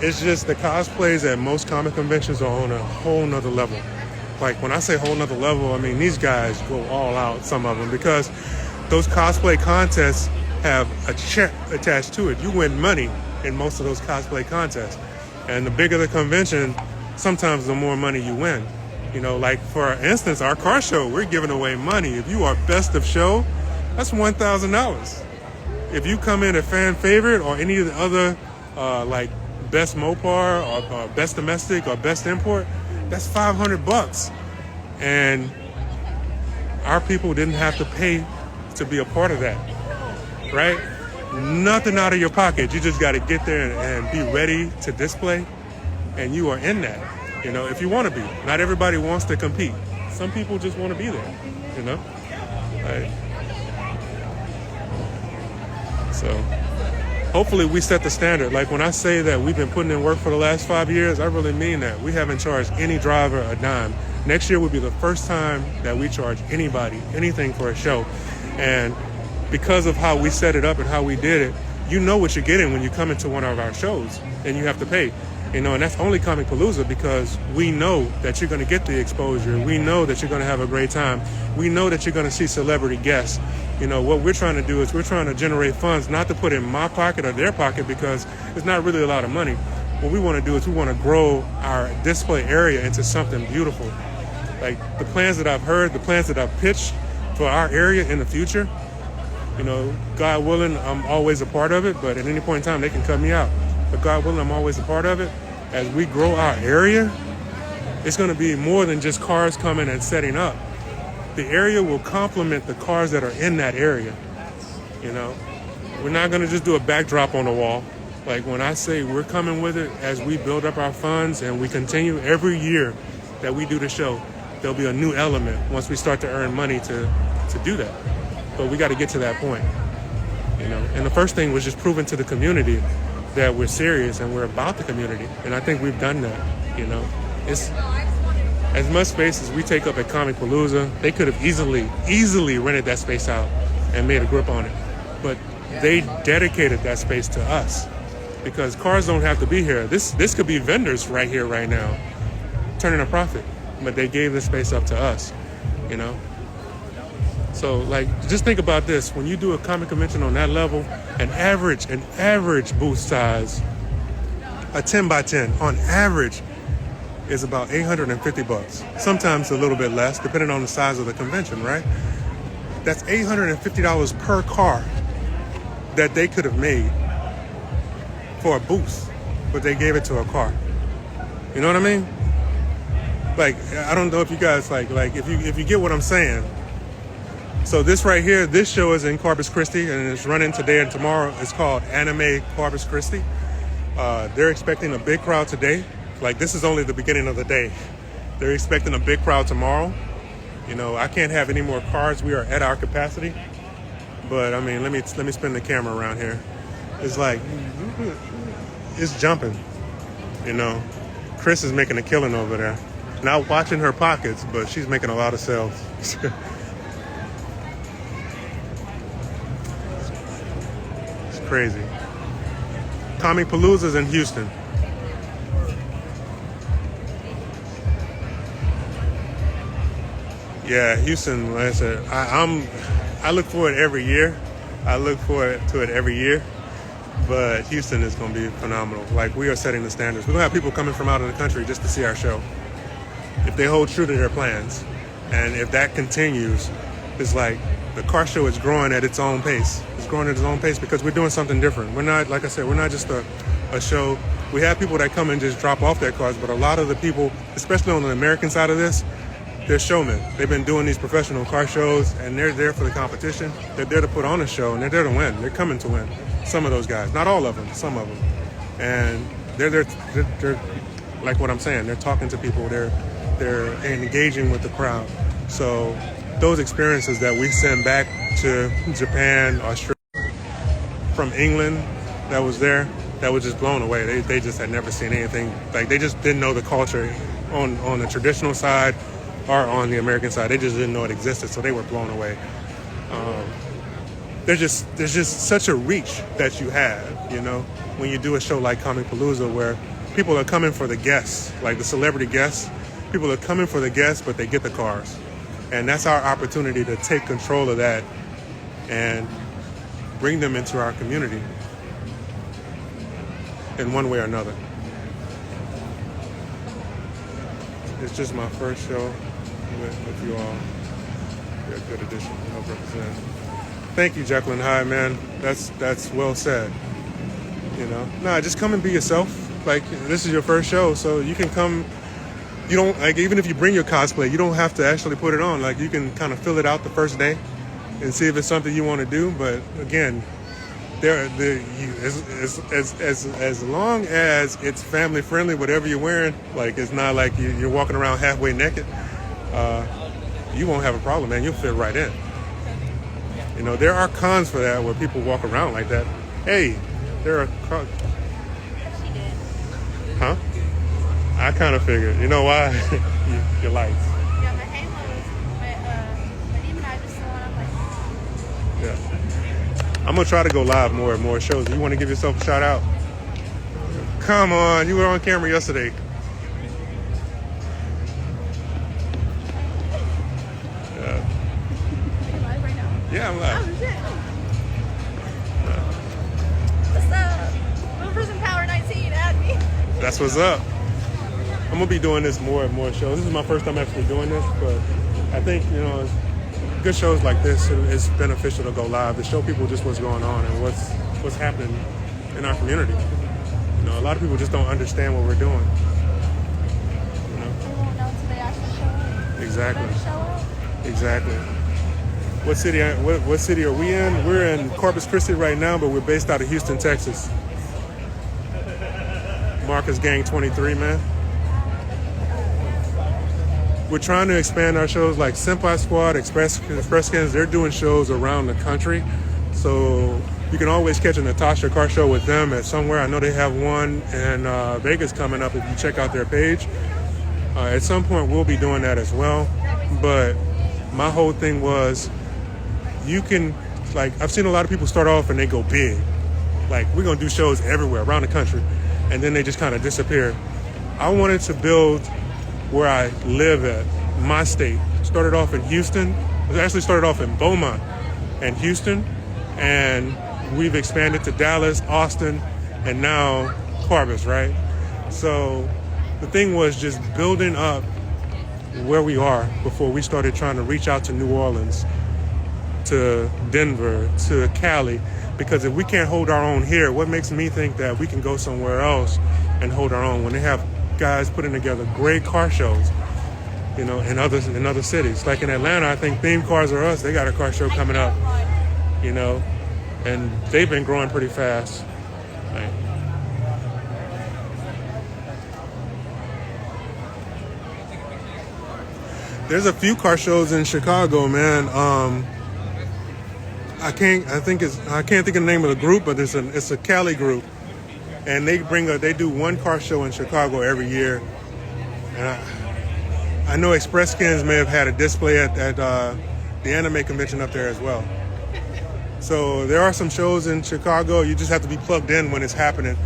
[SPEAKER 1] it's just the cosplays at most comic conventions are on a whole nother level. Like, when I say whole nother level, I mean these guys go all out, some of them, because those cosplay contests have a check attached to it. You win money in most of those cosplay contests. And the bigger the convention, sometimes the more money you win. You know, like, for instance, our car show, we're giving away money. If you are best of show, that's $1,000. If you come in a fan favorite or any of the other, like best Mopar or best domestic or best import, that's $500. And our people didn't have to pay to be a part of that, right? Nothing out of your pocket. You just got to get there and be ready to display, and you are in that. You know, if you want to be. Not everybody wants to compete. Some people just want to be there, you know? Right. So, hopefully we set the standard. Like, when I say that we've been putting in work for the last 5 years, I really mean that. We haven't charged any driver a dime. Next year will be the first time that we charge anybody anything for a show. And because of how we set it up and how we did it, you know what you're getting when you come into one of our shows, and you have to pay. You know, and that's only Comicpalooza, because we know that you're going to get the exposure. We know that you're going to have a great time. We know that you're going to see celebrity guests. You know, what we're trying to do is we're trying to generate funds, not to put in my pocket or their pocket, because it's not really a lot of money. What we want to do is we want to grow our display area into something beautiful. Like, the plans that I've heard, the plans that I've pitched for our area in the future, you know, God willing, I'm always a part of it, but at any point in time, they can cut me out. But God willing, I'm always a part of it. As we grow our area, it's going to be more than just cars coming and setting up. The area will complement the cars that are in that area, you know. We're not going to just do a backdrop on the wall. Like when I say we're coming with it, as we build up our funds and we continue every year that we do the show, there'll be a new element once we start to earn money to do that. But we got to get to that point, you know. And the first thing was just proving to the community that we're serious and we're about the community. And I think we've done that, you know. It's as much space as we take up at Comicpalooza, they could have easily rented that space out and made a grip on it. But they dedicated that space to us because cars don't have to be here. This could be vendors right here, right now, turning a profit. But they gave the space up to us, you know. So, like, just think about this. When you do a comic convention on that level, an average booth size, a 10 by 10 on average is about $850. Sometimes a little bit less, depending on the size of the convention, right? That's $850 per car that they could have made for a booth, but they gave it to a car. You know what I mean? Like, I don't know if you guys like if you get what I'm saying. So this right here, this show is in Corpus Christi and it's running today and tomorrow. It's called Anime Corpus Christi. They're expecting a big crowd today. Like, this is only the beginning of the day. They're expecting a big crowd tomorrow. You know, I can't have any more cars. We are at our capacity. But I mean, let me spin the camera around here. It's like, it's jumping. You know, Chris is making a killing over there. Not watching her pockets, but she's making a lot of sales. It's crazy. Comicpalooza's in Houston. Yeah, Houston, like I said, I look for it every year. But Houston is going to be phenomenal. Like, we are setting the standards. We're going to have people coming from out of the country just to see our show. If they hold true to their plans. And if that continues, it's like the car show is growing at its own pace. It's growing at its own pace because we're doing something different. We're not, like I said, we're not just a show. We have people that come and just drop off their cars, but a lot of the people, especially on the American side of this, they're showmen. They've been doing these professional car shows, and they're there for the competition. They're there to put on a show, and they're there to win. They're coming to win. Some of those guys, not all of them, some of them. And they're like what I'm saying. They're talking to people. They're engaging with the crowd. So those experiences that we send back to Japan, Australia, from England, that was there, that was just blown away. They just had never seen anything. Like, they just didn't know the culture on the traditional side or on the American side. They just didn't know it existed, so they were blown away. There's just such a reach that you have, you know, when you do a show like Comicpalooza, where people are coming for the guests, like the celebrity guests. People are coming for the guests, but they get the cars. And that's our opportunity to take control of that and bring them into our community in one way or another. It's just my first show with you all. You're a good addition to help represent. Thank you, Jacqueline. Hi, man. That's well said. You know, nah, just come and be yourself. Like, this is your first show, so you can come. You don't, like, even if you bring your cosplay, you don't have to actually put it on. Like, you can kind of fill it out the first day and see if it's something you want to do. But again, as long as it's family friendly, whatever you're wearing, like, it's not like you're walking around halfway naked, you won't have a problem, man. You'll fit right in. You know, there are cons for that where people walk around like that. Hey, there are cons. Huh? I kind of figured. You know why? Your lights.
[SPEAKER 6] Yeah, my halos, my demon eye just went up like.
[SPEAKER 1] Yeah. I'm going to try to go live more and more shows. You want to give yourself a shout out? Come on. You were on camera yesterday. Yeah, I'm live.
[SPEAKER 6] Oh, shit. What's up? One Person Power 19, add me.
[SPEAKER 1] That's what's up. I'm going to be doing this more and more shows. This is my first time actually doing this, but I think, you know, good shows like this, it's beneficial to go live to show people just what's going on and what's happening in our community. You know, a lot of people just don't understand what we're doing. You know?
[SPEAKER 6] They won't know until they actually show up.
[SPEAKER 1] Exactly.
[SPEAKER 6] Better show up.
[SPEAKER 1] Exactly. What city are we in? We're in Corpus Christi right now, but we're based out of Houston, Texas. Marcus Gang 23, man. We're trying to expand our shows like Senpai Squad, Express Skins. They're doing shows around the country. So you can always catch a Natasha car show with them at somewhere. I know they have one in Vegas coming up if you check out their page. At some point, we'll be doing that as well. But my whole thing was, you can, like, I've seen a lot of people start off and they go big. Like, we're going to do shows everywhere around the country. And then they just kind of disappear. I wanted to build where I live at, my state. Started off in Houston. It actually started off in Beaumont and Houston. And we've expanded to Dallas, Austin, and now Corpus, right? So the thing was just building up where we are before we started trying to reach out to New Orleans, to Denver, to Cali. Because if we can't hold our own here, what makes me think that we can go somewhere else and hold our own when they have guys putting together great car shows, you know, in other cities. Like in Atlanta, I think Theme Cars Are Us, they got a car show coming up, you know, and they've been growing pretty fast. Like, there's a few car shows in Chicago, man. I can't think of the name of the group, but it's a Cali group, and they do one car show in Chicago every year. And I know Express Skins may have had a display at the anime convention up there as well. So there are some shows in Chicago. You just have to be plugged in when it's happening.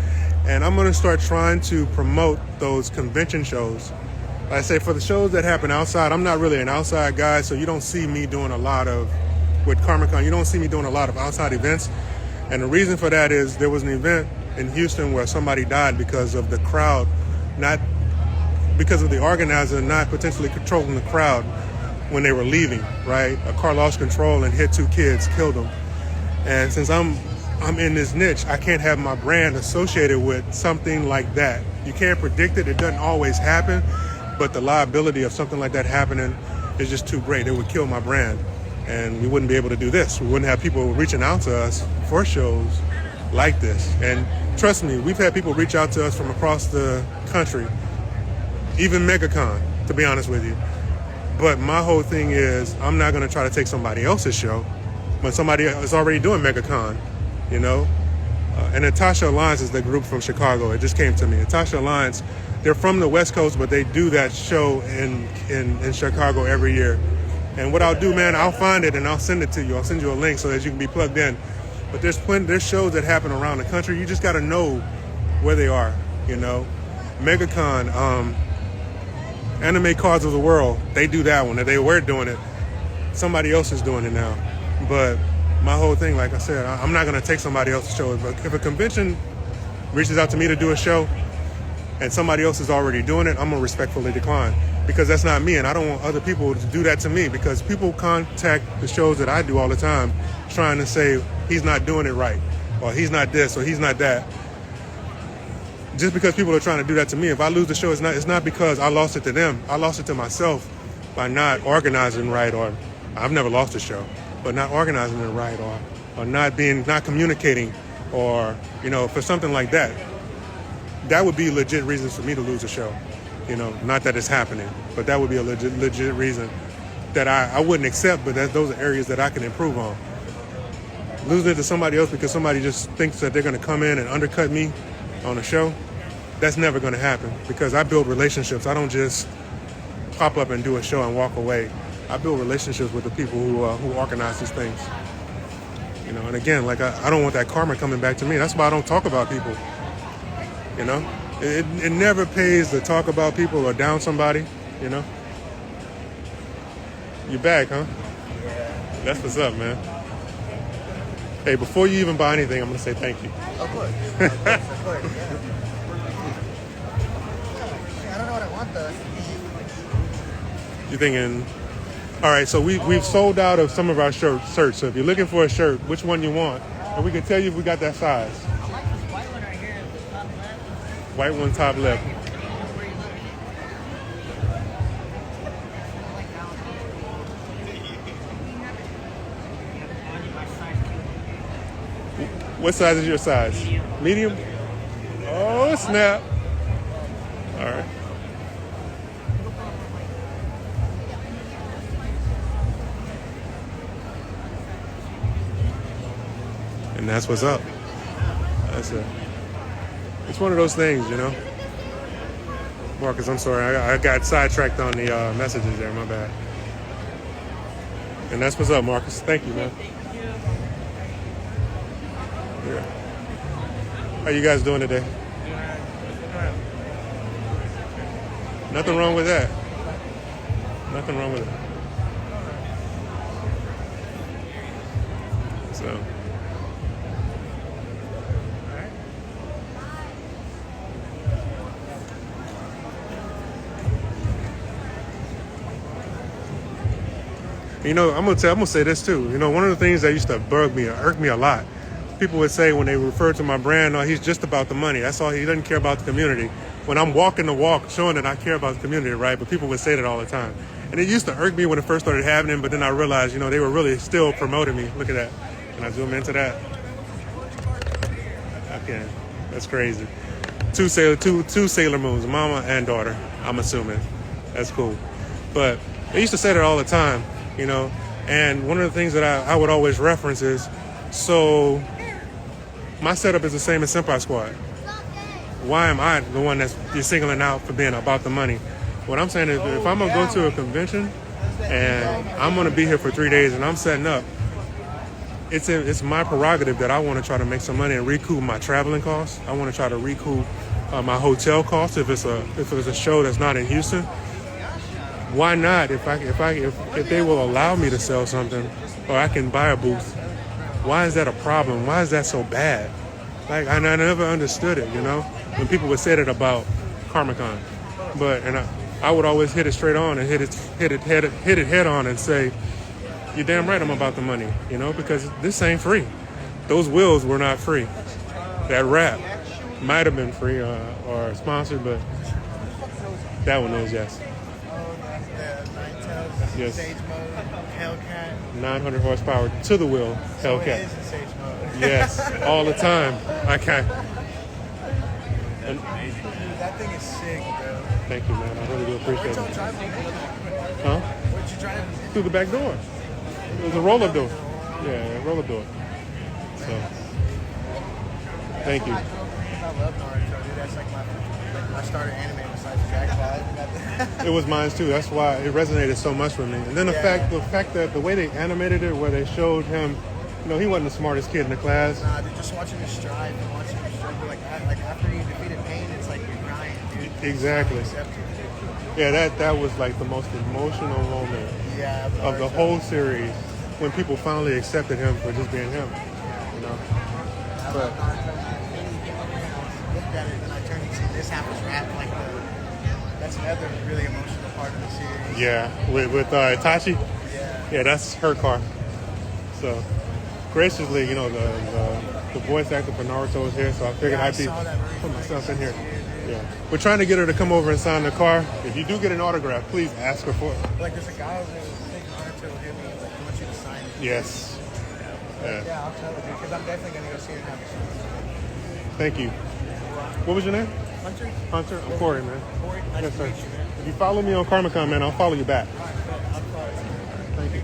[SPEAKER 1] And I'm going to start trying to promote those convention shows. Like I say, for the shows that happen outside, I'm not really an outside guy, so you don't see me doing a lot of, with Comic-Con, you don't see me doing a lot of outside events. And the reason for that is there was an event in Houston where somebody died because of the crowd, not because of the organizer not potentially controlling the crowd when they were leaving, right? A car lost control and hit two kids, killed them. And since I'm in this niche, I can't have my brand associated with something like that. You can't predict it. It doesn't always happen, but the liability of something like that happening is just too great. It would kill my brand, and we wouldn't be able to do this. We wouldn't have people reaching out to us for shows like this. And trust me, we've had people reach out to us from across the country, even MegaCon, to be honest with you. But my whole thing is, I'm not going to try to take somebody else's show when somebody is already doing MegaCon, you know? And Natasha Alliance is the group from Chicago. It just came to me. Natasha Alliance, they're from the West Coast, but they do that show in Chicago every year. And what I'll do, man, I'll find it and I'll send it to you. I'll send you a link so that you can be plugged in. But there's shows that happen around the country. You just got to know where they are, you know? MegaCon, Anime Cards of the World, they do that one. They were doing it. Somebody else is doing it now. But my whole thing, like I said, I'm not going to take somebody else's show. If a convention reaches out to me to do a show and somebody else is already doing it, I'm going to respectfully decline, because that's not me, and I don't want other people to do that to me, because people contact the shows that I do all the time trying to say he's not doing it right, or he's not this, or he's not that. Just because people are trying to do that to me, if I lose the show, it's not because I lost it to them. I lost it to myself by not organizing right, or I've never lost a show, but not organizing it right, or not communicating, or, you know, for something like that. That would be legit reasons for me to lose a show. You know, not that it's happening, but that would be a legit reason that I wouldn't accept, but those are areas that I can improve on. Losing it to somebody else because somebody just thinks that they're going to come in and undercut me on a show, that's never going to happen, because I build relationships. I don't just pop up and do a show and walk away. I build relationships with the people who organize these things. You know, and again, like I don't want that karma coming back to me. That's why I don't talk about people. You know, it never pays to talk about people or down somebody. You know. You back, huh?
[SPEAKER 4] Yeah.
[SPEAKER 1] That's what's up, man. Hey, before you even buy anything, I'm gonna say thank you.
[SPEAKER 4] Of course. Of course, yeah. I don't know what I want though.
[SPEAKER 1] You thinking All right, so we've sold out of some of our shirts. So if you're looking for a shirt, which one you want, and we can tell you if we got that size.
[SPEAKER 7] I like this white one right here, the top left.
[SPEAKER 1] White one, top left.
[SPEAKER 7] I like that one.
[SPEAKER 1] What size is your size? Medium? Oh, snap. All right. And that's what's up. It's one of those things, you know. Marcus, I'm sorry. I got sidetracked on the messages there. My bad. And that's what's up, Marcus. Thank you, man. Yeah. How you guys doing today? Nothing wrong with that. Nothing wrong with it. So. You know, I'm gonna say this too. You know, one of the things that used to irk me a lot. People would say when they refer to my brand, "Oh, he's just about the money. That's all. He doesn't care about the community." When I'm walking the walk, showing that I care about the community, right? But people would say that all the time, and it used to irk me when it first started happening. But then I realized, you know, they were really still promoting me. Look at that. Can I zoom into that? I can. That's crazy. Two Sailor Moons, mama and daughter. I'm assuming. That's cool. But they used to say that all the time. You know, and one of the things that I would always reference is, so my setup is the same as Senpai Squad. Why am I the one that's you're singling out for being about the money? What I'm saying is, if I'm gonna go to a convention and I'm gonna be here for 3 days and I'm setting up, it's my prerogative that I want to try to make some money and recoup my traveling costs. I want to try to recoup my hotel costs if it's a show that's not in Houston. Why not? If they will allow me to sell something, or I can buy a booth, why is that a problem? Why is that so bad? Like I never understood it, you know. When people would say that about Comic-Con, and I would always hit it straight on and hit it head on and say, "You're damn right, I'm about the money," you know, because this ain't free. Those wheels were not free. That wrap might have been free or sponsored, but that one is, yes. Yes.
[SPEAKER 3] Sage mode, Hellcat.
[SPEAKER 1] 900 horsepower to the wheel,
[SPEAKER 3] So it
[SPEAKER 1] Hellcat.
[SPEAKER 3] is in Sage mode.
[SPEAKER 1] Yes, all the time. Okay. And
[SPEAKER 3] That thing is sick, bro.
[SPEAKER 1] thank you, man. I really do appreciate
[SPEAKER 3] Don't
[SPEAKER 1] it.
[SPEAKER 3] drive on.
[SPEAKER 1] Huh?
[SPEAKER 3] Where'd you drive?
[SPEAKER 1] Through the back door. It was a roll-up door. Yeah, roll-up door. So, thank you.
[SPEAKER 3] I love Naruto, dude. That's like my starter anime besides Jackpot.
[SPEAKER 1] It was mine too. That's why it resonated so much with me. And then the fact that the way they animated it, where they showed him, you know, he wasn't the smartest kid in the class.
[SPEAKER 3] Nah, dude, just watching him strive and watching him struggle, like after you defeated pain, it's like you're crying, dude.
[SPEAKER 1] Exactly.
[SPEAKER 3] Accepted.
[SPEAKER 1] Yeah, that was like the most emotional moment
[SPEAKER 3] Yeah,
[SPEAKER 1] of the
[SPEAKER 3] Naruto.
[SPEAKER 1] whole series when people finally accepted him for just being him. You know.
[SPEAKER 3] I
[SPEAKER 1] But
[SPEAKER 3] love Naruto. Looked at it and I turned and see this half was rap, like that's another really emotional part of the series.
[SPEAKER 1] yeah, with Itachi. Yeah, that's her car. So graciously, you know, the voice actor for Naruto is here, so I figured
[SPEAKER 3] I
[SPEAKER 1] I'd
[SPEAKER 3] saw that very
[SPEAKER 1] put myself in here.
[SPEAKER 3] first.
[SPEAKER 1] Yeah, we're trying to get her to come over and sign the car. If you do get an autograph, please ask her for it.
[SPEAKER 3] Like there's a guy over there who thinks Naruto will hit me, like he wants you to sign it.
[SPEAKER 1] Yes. Yeah.
[SPEAKER 3] Yeah, I'll tell you, because I'm definitely gonna go see it and have a show.
[SPEAKER 1] Thank you. What was your name?
[SPEAKER 3] Hunter?
[SPEAKER 1] Hunter. I'm Corey, man.
[SPEAKER 3] Corey? Nice
[SPEAKER 1] Yes,
[SPEAKER 3] to
[SPEAKER 1] sir.
[SPEAKER 3] meet you, man.
[SPEAKER 1] If you follow me on Comic-Con, man, I'll follow you back. Thank you.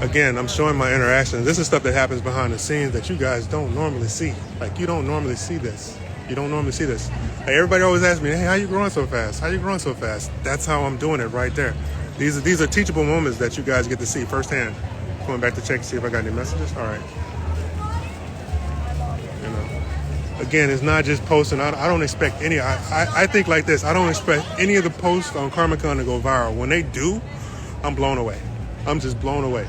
[SPEAKER 1] Again, I'm showing my interactions. This is stuff that happens behind the scenes that you guys don't normally see. Like, you don't normally see this. You don't normally see this. Like, everybody always asks me, hey, how you growing so fast? How you growing so fast? That's how I'm doing it right there. These are teachable moments that you guys get to see firsthand. Going back to check to see if I got any messages. All right. You know, again, it's not just posting. I don't expect any. I think like this. I don't expect any of the posts on Comic-Con to go viral. When they do, I'm blown away. I'm just blown away.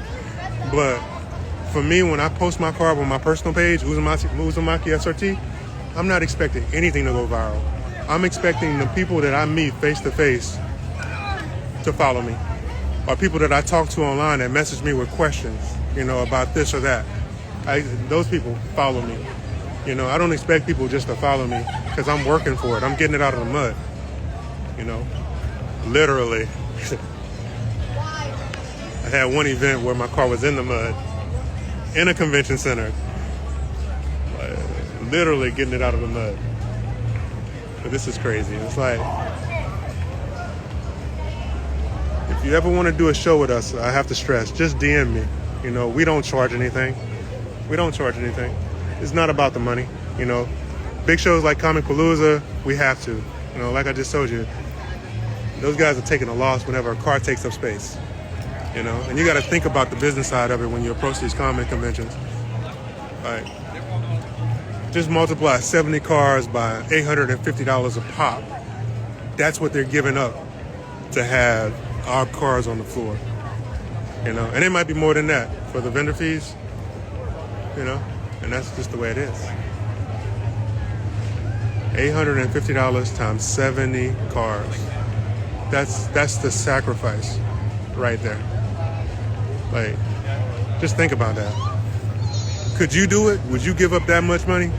[SPEAKER 1] But for me, when I post my card on my personal page, Uzumaki SRT, I'm not expecting anything to go viral. I'm expecting the people that I meet face to face to follow me, or people that I talk to online that message me with questions, you know, about this or that. Those people follow me. You know, I don't expect people just to follow me because I'm working for it. I'm getting it out of the mud, you know, literally. I had one event where my car was in the mud in a convention center, literally getting it out of the mud. But this is crazy. It's like, if you ever want to do a show with us, I have to stress, just DM me. You know, we don't charge anything. We don't charge anything. It's not about the money, you know. Big shows like Comicpalooza, we have to. You know, like I just told you, those guys are taking a loss whenever a car takes up space. You know, and you got to think about the business side of it when you approach these comic conventions. Like, just multiply 70 cars by $850 a pop. That's what they're giving up to have our cars on the floor. You know, and it might be more than that for the vendor fees. You know, and that's just the way it is. $850 times 70 cars. That's the sacrifice right there. Like, just think about that. Could you do it? Would you give up that much money?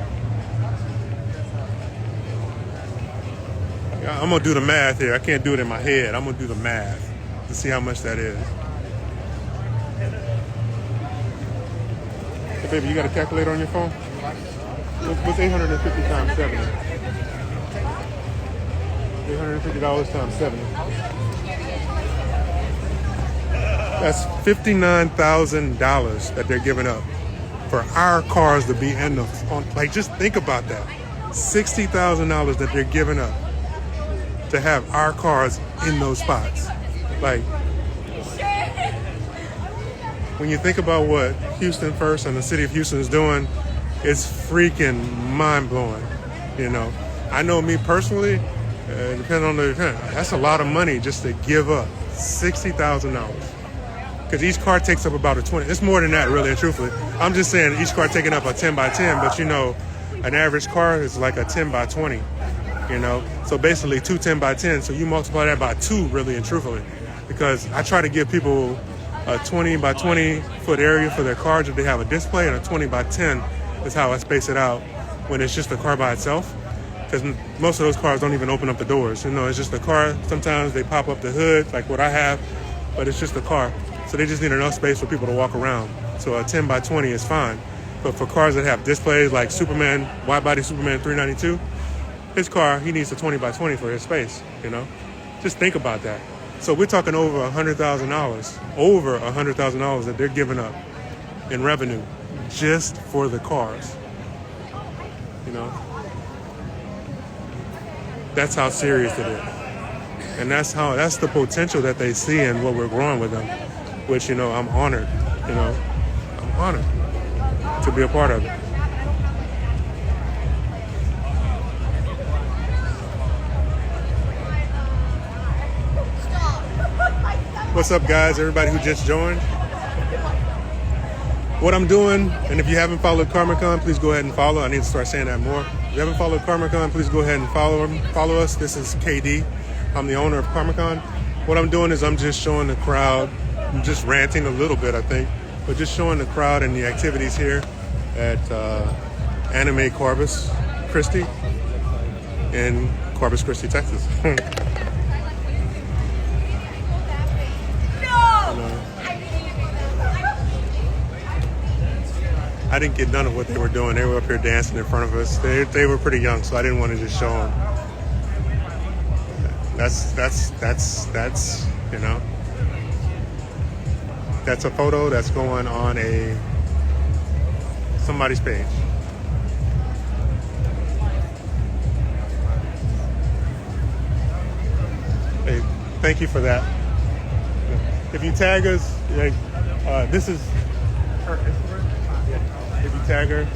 [SPEAKER 1] I'm gonna do the math here. I can't do it in my head. I'm gonna do the math to see how much that is. Hey, baby, you got a calculator on your phone? What's 850 times 70? $850 times 70. That's $59,000 that they're giving up for our cars to be in the like. Just think about that. $60,000 that they're giving up to have our cars in those spots. Like, when you think about what Houston First and the city of Houston is doing, it's freaking mind-blowing. You know, I know me personally, depending on the event, that's a lot of money just to give up $60,000. Because each car takes up about a 20. It's more than that, really and truthfully. I'm just saying each car taking up a 10 by 10, but you know, an average car is like a 10 by 20, you know? So basically 2 10 by 10, so you multiply that by 2, really and truthfully. Because I try to give people a 20 by 20 foot area for their cars if they have a display, and a 20 by 10 is how I space it out when it's just a car by itself. Because most of those cars don't even open up the doors. You know, it's just a car. Sometimes they pop up the hood, like what I have, but it's just a car. So they just need enough space for people to walk around. So a 10 by 20 is fine. But for cars that have displays like Superman, wide-body Superman 392, his car, he needs a 20 by 20 for his space, you know? Just think about that. So we're talking over $100,000 that they're giving up in revenue just for the cars, you know? That's how serious it is. And that's the potential that they see in what we're growing with them, which, you know, I'm honored, you know, I'm honored to be a part of it. What's up, guys? Everybody who just joined. What I'm doing, and if you haven't followed CARMIC.CON, please go ahead and follow. I need to start saying that more. If you haven't followed CARMIC.CON, please go ahead and follow us. This is KD. I'm the owner of CARMIC.CON. What I'm doing is I'm just showing the crowd. I'm just ranting a little bit, I think, but just showing the crowd and the activities here at Anime Corpus Christi in Corpus Christi, Texas. I didn't get none of what they were doing. They were up here dancing in front of us. They were pretty young, so I didn't want to just show them. That's you know, that's a photo that's going on somebody's page. Hey, thank you for that. If you tag us, this is her Instagram. If you tag her,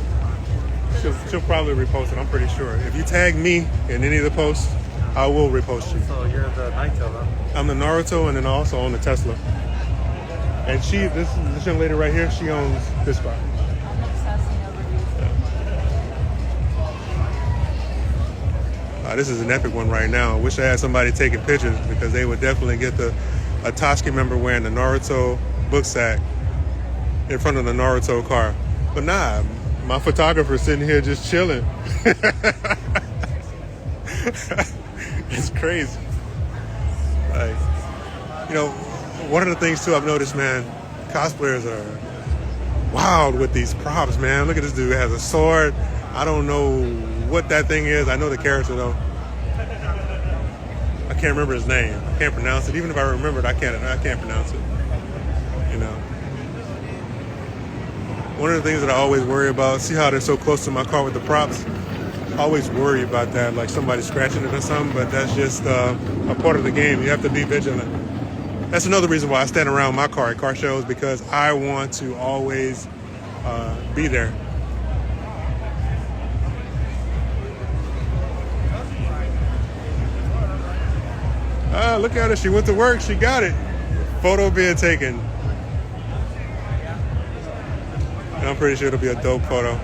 [SPEAKER 1] she'll probably repost it, I'm pretty sure. If you tag me in any of the posts, I will repost you.
[SPEAKER 8] So you're the Naito, huh?
[SPEAKER 1] I'm the Naruto, and then I also own the Tesla. And this young lady right here, she owns this car. This is an epic one right now. I wish I had somebody taking pictures because they would definitely get the a Toski member wearing the Naruto book sack in front of the Naruto car. But nah, my photographer's sitting here just chilling. It's crazy. Like, you know, one of the things too I've noticed, man, cosplayers are wild with these props, man. Look at this dude, has a sword. I don't know what that thing is. I know the character though. I can't remember his name. I can't pronounce it. Even if I remembered, I can't pronounce it. You know. One of the things that I always worry about, see how they're so close to my car with the props? I always worry about that, like somebody scratching it or something, but that's just a part of the game. You have to be vigilant. That's another reason why I stand around my car at car shows, because I want to always be there. Look at her. She went to work. She got it. Photo being taken. And I'm pretty sure it'll be a dope photo.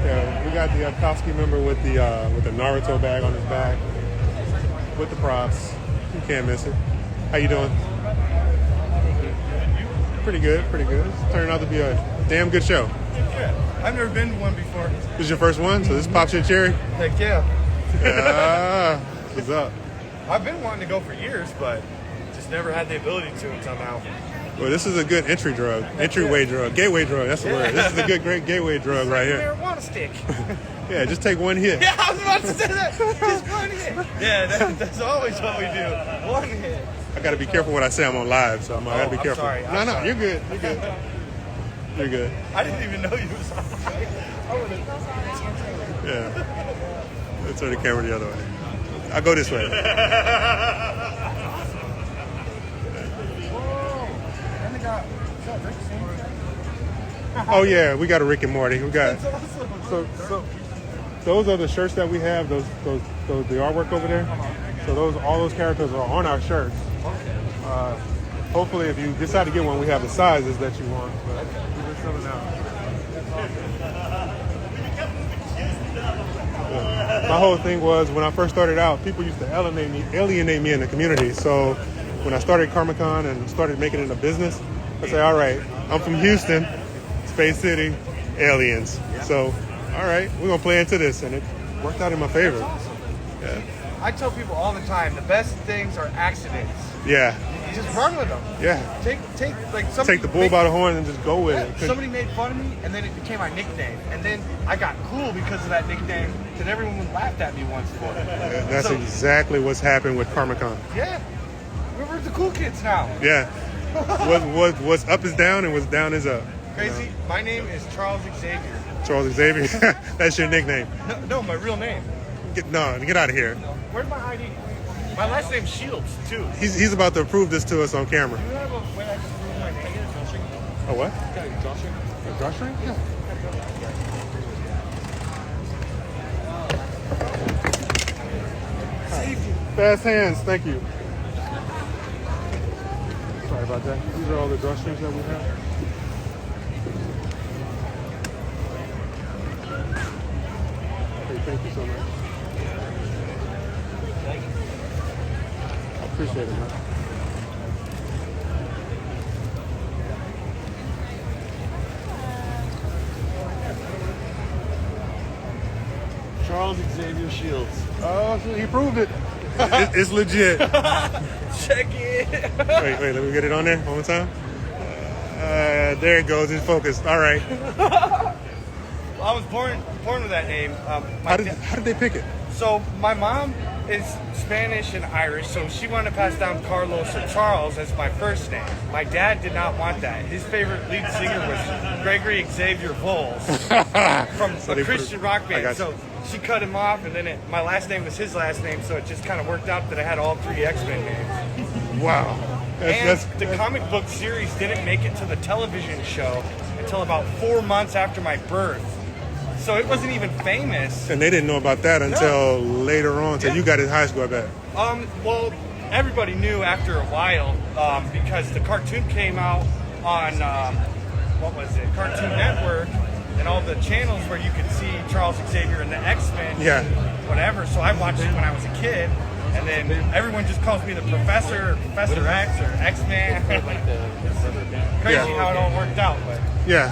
[SPEAKER 1] Yeah, we got the Koski member with the Naruto bag on his back, with the props. You can't miss it. How you doing? Pretty good, pretty good. It's turned out to be a damn good show.
[SPEAKER 8] Yeah, I've never been to one before.
[SPEAKER 1] This is your first one, so this pops your cherry?
[SPEAKER 8] Heck yeah.
[SPEAKER 1] What's up?
[SPEAKER 8] I've been wanting to go for years, but just never had the ability to until now.
[SPEAKER 1] Well, this is a good entryway drug, gateway drug. That's the word. This is a great gateway drug right here.
[SPEAKER 8] Marijuana stick.
[SPEAKER 1] Yeah, just take one hit.
[SPEAKER 8] Yeah, I was about to say that. Just one hit. Yeah, that's always what we do. One hit.
[SPEAKER 1] I got to be careful what I say. I'm on live, so I got to be careful.
[SPEAKER 8] Sorry.
[SPEAKER 1] No, you're good. You're good. You're good.
[SPEAKER 8] I didn't even know you was on.
[SPEAKER 1] Yeah. Let's turn the camera the other way. I'll go this way. Oh yeah, we got a Rick and Morty. We got so those are the shirts that we have. Those the artwork over there. So all those characters are on our shirts. Hopefully, if you decide to get one, we have the sizes that you want. But we're selling out. My whole thing was, when I first started out, people used to alienate me in the community. So when I started CARMIC.CON and started making it a business, I say, all right, I'm from Houston, Space City, aliens. So, all right, we're going to play into this. And it worked out in my favor. Yeah.
[SPEAKER 8] I tell people all the time, the best things are accidents.
[SPEAKER 1] Yeah.
[SPEAKER 8] You just run with them.
[SPEAKER 1] Yeah.
[SPEAKER 8] Take
[SPEAKER 1] the bull by the horn and just go with it.
[SPEAKER 8] Somebody made fun of me, and then it became my nickname. And then I got cool because of that nickname, and everyone laughed at me once for it.
[SPEAKER 1] Yeah, that's exactly what's happened with CARMIC.CON.
[SPEAKER 8] Yeah. We're the cool kids now.
[SPEAKER 1] Yeah. What's up is down, and what's down is up.
[SPEAKER 8] Crazy. My name is Charles Xavier.
[SPEAKER 1] Charles Xavier? That's your nickname.
[SPEAKER 8] No, my real name.
[SPEAKER 1] Get out of here.
[SPEAKER 8] Where's my ID? My last name's Shields, too.
[SPEAKER 1] He's about to prove this to us on camera.
[SPEAKER 8] Do you have a way I can prove my name?
[SPEAKER 1] A what?
[SPEAKER 8] A
[SPEAKER 1] Drawstring? Yeah. Fast hands, thank you. Sorry about that. These are all the drawstrings that we have. Okay, thank you so much. I appreciate it, man.
[SPEAKER 8] Charles Xavier Shields.
[SPEAKER 1] Oh, so he proved it. It's legit.
[SPEAKER 8] Check it.
[SPEAKER 1] Wait, let me get it on there one more time. There it goes. It's focused. All right.
[SPEAKER 8] I was born with that name.
[SPEAKER 1] How did they pick it?
[SPEAKER 8] So my mom is Spanish and Irish, so she wanted to pass down Carlos or Charles as my first name. My dad did not want that. His favorite lead singer was Gregory Xavier Voles from a Christian rock band. So she cut him off, and then my last name was his last name, so it just kind of worked out that I had all three X-Men names.
[SPEAKER 1] Wow.
[SPEAKER 8] The comic book series didn't make it to the television show until about 4 months after my birth. So it wasn't even famous.
[SPEAKER 1] And they didn't know about that until later on, until you got in high school, I bet.
[SPEAKER 8] Well, everybody knew after a while because the cartoon came out on, Cartoon Network, and all the channels where you could see Charles Xavier and the X-Men, whatever. So I watched it when I was a kid, And then everyone just calls me the Professor, or Professor X, or X-Man. Crazy how it all worked out, but
[SPEAKER 1] Yeah,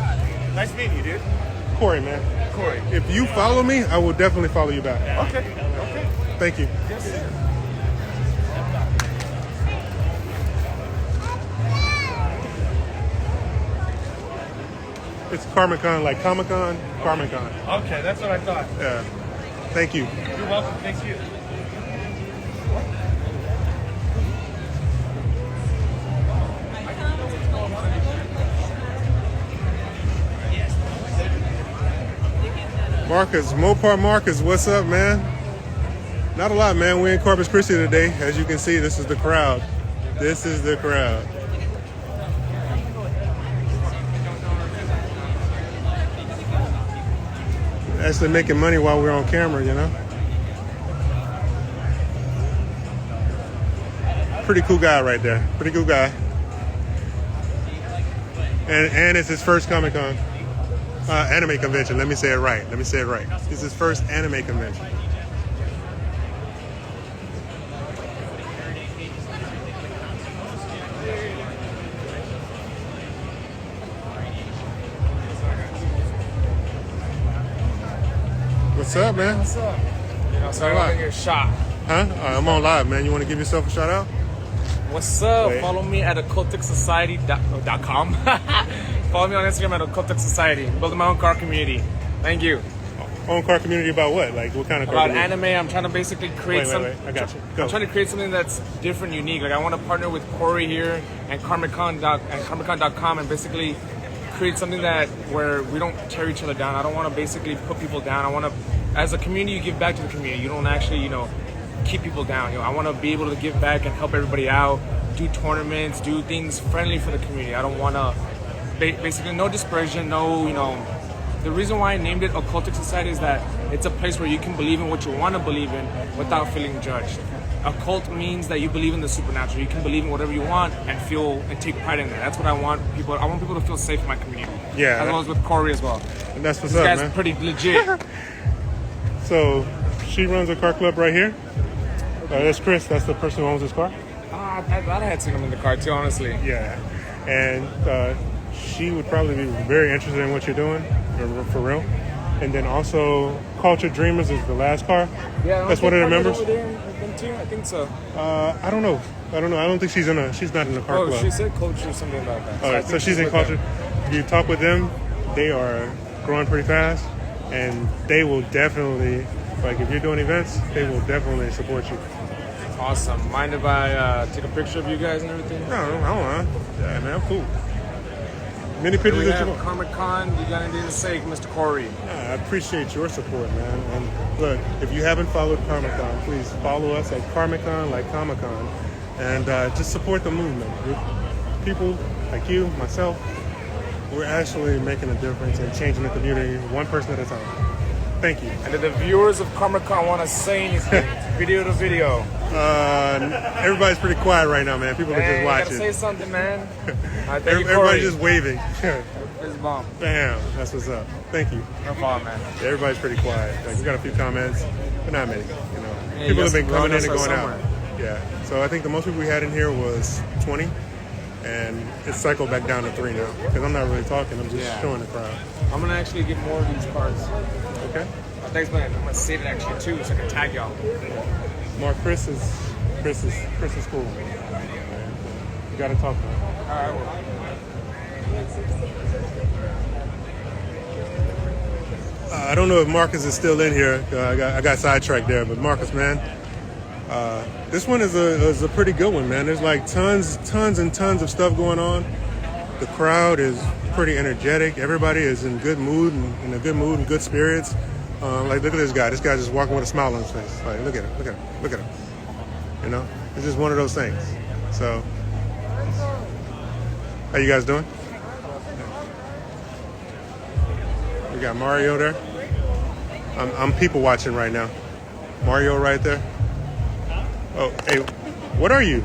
[SPEAKER 8] nice meeting you, dude.
[SPEAKER 1] Corey, man.
[SPEAKER 8] Corey.
[SPEAKER 1] If you follow me, I will definitely follow you back.
[SPEAKER 8] Okay.
[SPEAKER 1] Thank you.
[SPEAKER 8] Yes, sir.
[SPEAKER 1] It's CARMIC.CON, like Comic-Con, CARMIC.CON.
[SPEAKER 8] Okay, that's what I thought.
[SPEAKER 1] Yeah. Thank you.
[SPEAKER 8] You're welcome. Thank you.
[SPEAKER 1] Marcus, Mopar Marcus, what's up, man? Not a lot, man. We're in Corpus Christi today. As you can see, this is the crowd. This is the crowd. Actually making money while we're on camera, you know? Pretty cool guy right there. Pretty cool guy. And it's his first Comic-Con. Anime convention. Let me say it right. It's his first anime convention. What's up, man?
[SPEAKER 9] What's up? You know, so I want to get a shot.
[SPEAKER 1] Huh? I'm on live, man. You want to give yourself a shout out?
[SPEAKER 9] What's up?
[SPEAKER 1] Wait.
[SPEAKER 9] Follow me at occulticsociety.com. Follow me on Instagram at Occultic Society. Building my own car community. Thank you.
[SPEAKER 1] Own car community about what? Like what kind of car
[SPEAKER 9] About
[SPEAKER 1] community?
[SPEAKER 9] anime, I'm trying to basically create
[SPEAKER 1] Wait. I got you. Go.
[SPEAKER 9] I'm trying to create something that's different, unique. Like I want to partner with Corey here and CARMIC.CON and basically create something that where we don't tear each other down. I don't want to basically put people down. I want to, as a community, you give back to the community. You don't actually, keep people down. I want to be able to give back and help everybody out, do tournaments, do things friendly for the community. I don't want to, basically, no dispersion, the reason why I named it Occultic Society is that it's a place where you can believe in what you want to believe in without feeling judged. Occult means that you believe in the supernatural. You can believe in whatever you want and feel and take pride in that. That's what I want people. I want people to feel safe in my community.
[SPEAKER 1] Yeah.
[SPEAKER 9] As well as with Corey as well.
[SPEAKER 1] And that's what's
[SPEAKER 9] This
[SPEAKER 1] up,
[SPEAKER 9] guy's
[SPEAKER 1] man.
[SPEAKER 9] pretty legit.
[SPEAKER 1] So she runs a car club right here. That's Chris. That's the person who owns this car.
[SPEAKER 9] I thought I had seen him in the car too, honestly.
[SPEAKER 1] Yeah. And she would probably be very interested in what you're doing, for real. And then also, Culture Dreamers is the last car.
[SPEAKER 9] Yeah,
[SPEAKER 1] that's one of the members.
[SPEAKER 9] Over there in them too? I think so.
[SPEAKER 1] I don't know. I don't think she's not in the car club.
[SPEAKER 9] She said Culture or something about that.
[SPEAKER 1] All right, so she's in Culture. You talk with them, they are growing pretty fast, and they will definitely, like if you're doing events, they will definitely support you.
[SPEAKER 9] Awesome. Mind if I take a picture of you guys and everything?
[SPEAKER 1] No, I don't mind. Yeah, man, I'm cool. Many
[SPEAKER 9] We
[SPEAKER 1] pictures that
[SPEAKER 9] have
[SPEAKER 1] you want.
[SPEAKER 9] Comic-Con. You got anything to say, Mr. Corey?
[SPEAKER 1] Yeah, I appreciate your support, man. And look, if you haven't followed Comic-Con, please follow us at CARMIC.CON, like Comic-Con, and just support the movement. People like you, myself, we're actually making a difference and changing the community one person at a time. Thank you.
[SPEAKER 9] And if the viewers of Comic-Con want to say anything, video to video.
[SPEAKER 1] Everybody's pretty quiet right now, man. People are just
[SPEAKER 9] You gotta
[SPEAKER 1] watching.
[SPEAKER 9] say something, man. Thank you, Corey.
[SPEAKER 1] Everybody's just waving.
[SPEAKER 9] Fist bump.
[SPEAKER 1] Bam, that's what's up. Thank you.
[SPEAKER 9] No problem, man.
[SPEAKER 1] Yeah, everybody's pretty quiet. Like, we got a few comments, but not many.
[SPEAKER 9] Yeah,
[SPEAKER 1] People
[SPEAKER 9] you
[SPEAKER 1] have been
[SPEAKER 9] guys
[SPEAKER 1] coming in
[SPEAKER 9] can
[SPEAKER 1] and
[SPEAKER 9] run
[SPEAKER 1] going
[SPEAKER 9] us
[SPEAKER 1] out. Yeah. So I think the most people we had in here was 20, and it's cycled back down to 3 now. Because I'm not really talking. I'm just showing the crowd.
[SPEAKER 9] I'm gonna actually get more of these cards.
[SPEAKER 1] Okay.
[SPEAKER 9] Thanks, man. I'm gonna save it actually too, so I can tag y'all.
[SPEAKER 1] Mark, Chris is cool. You gotta talk, man.
[SPEAKER 9] All right, well.
[SPEAKER 1] I don't know if Marcus is still in here. I got sidetracked there, but Marcus, man, this one is a pretty good one, man. There's like tons and tons of stuff going on. The crowd is pretty energetic. Everybody is in good mood and in a good mood and good spirits. Like, look at this guy. This guy's just walking with a smile on his face. Like, look at him. You know, it's just one of those things. So, how you guys doing? We got Mario there. I'm people watching right now. Mario right there. Oh, hey, what are you?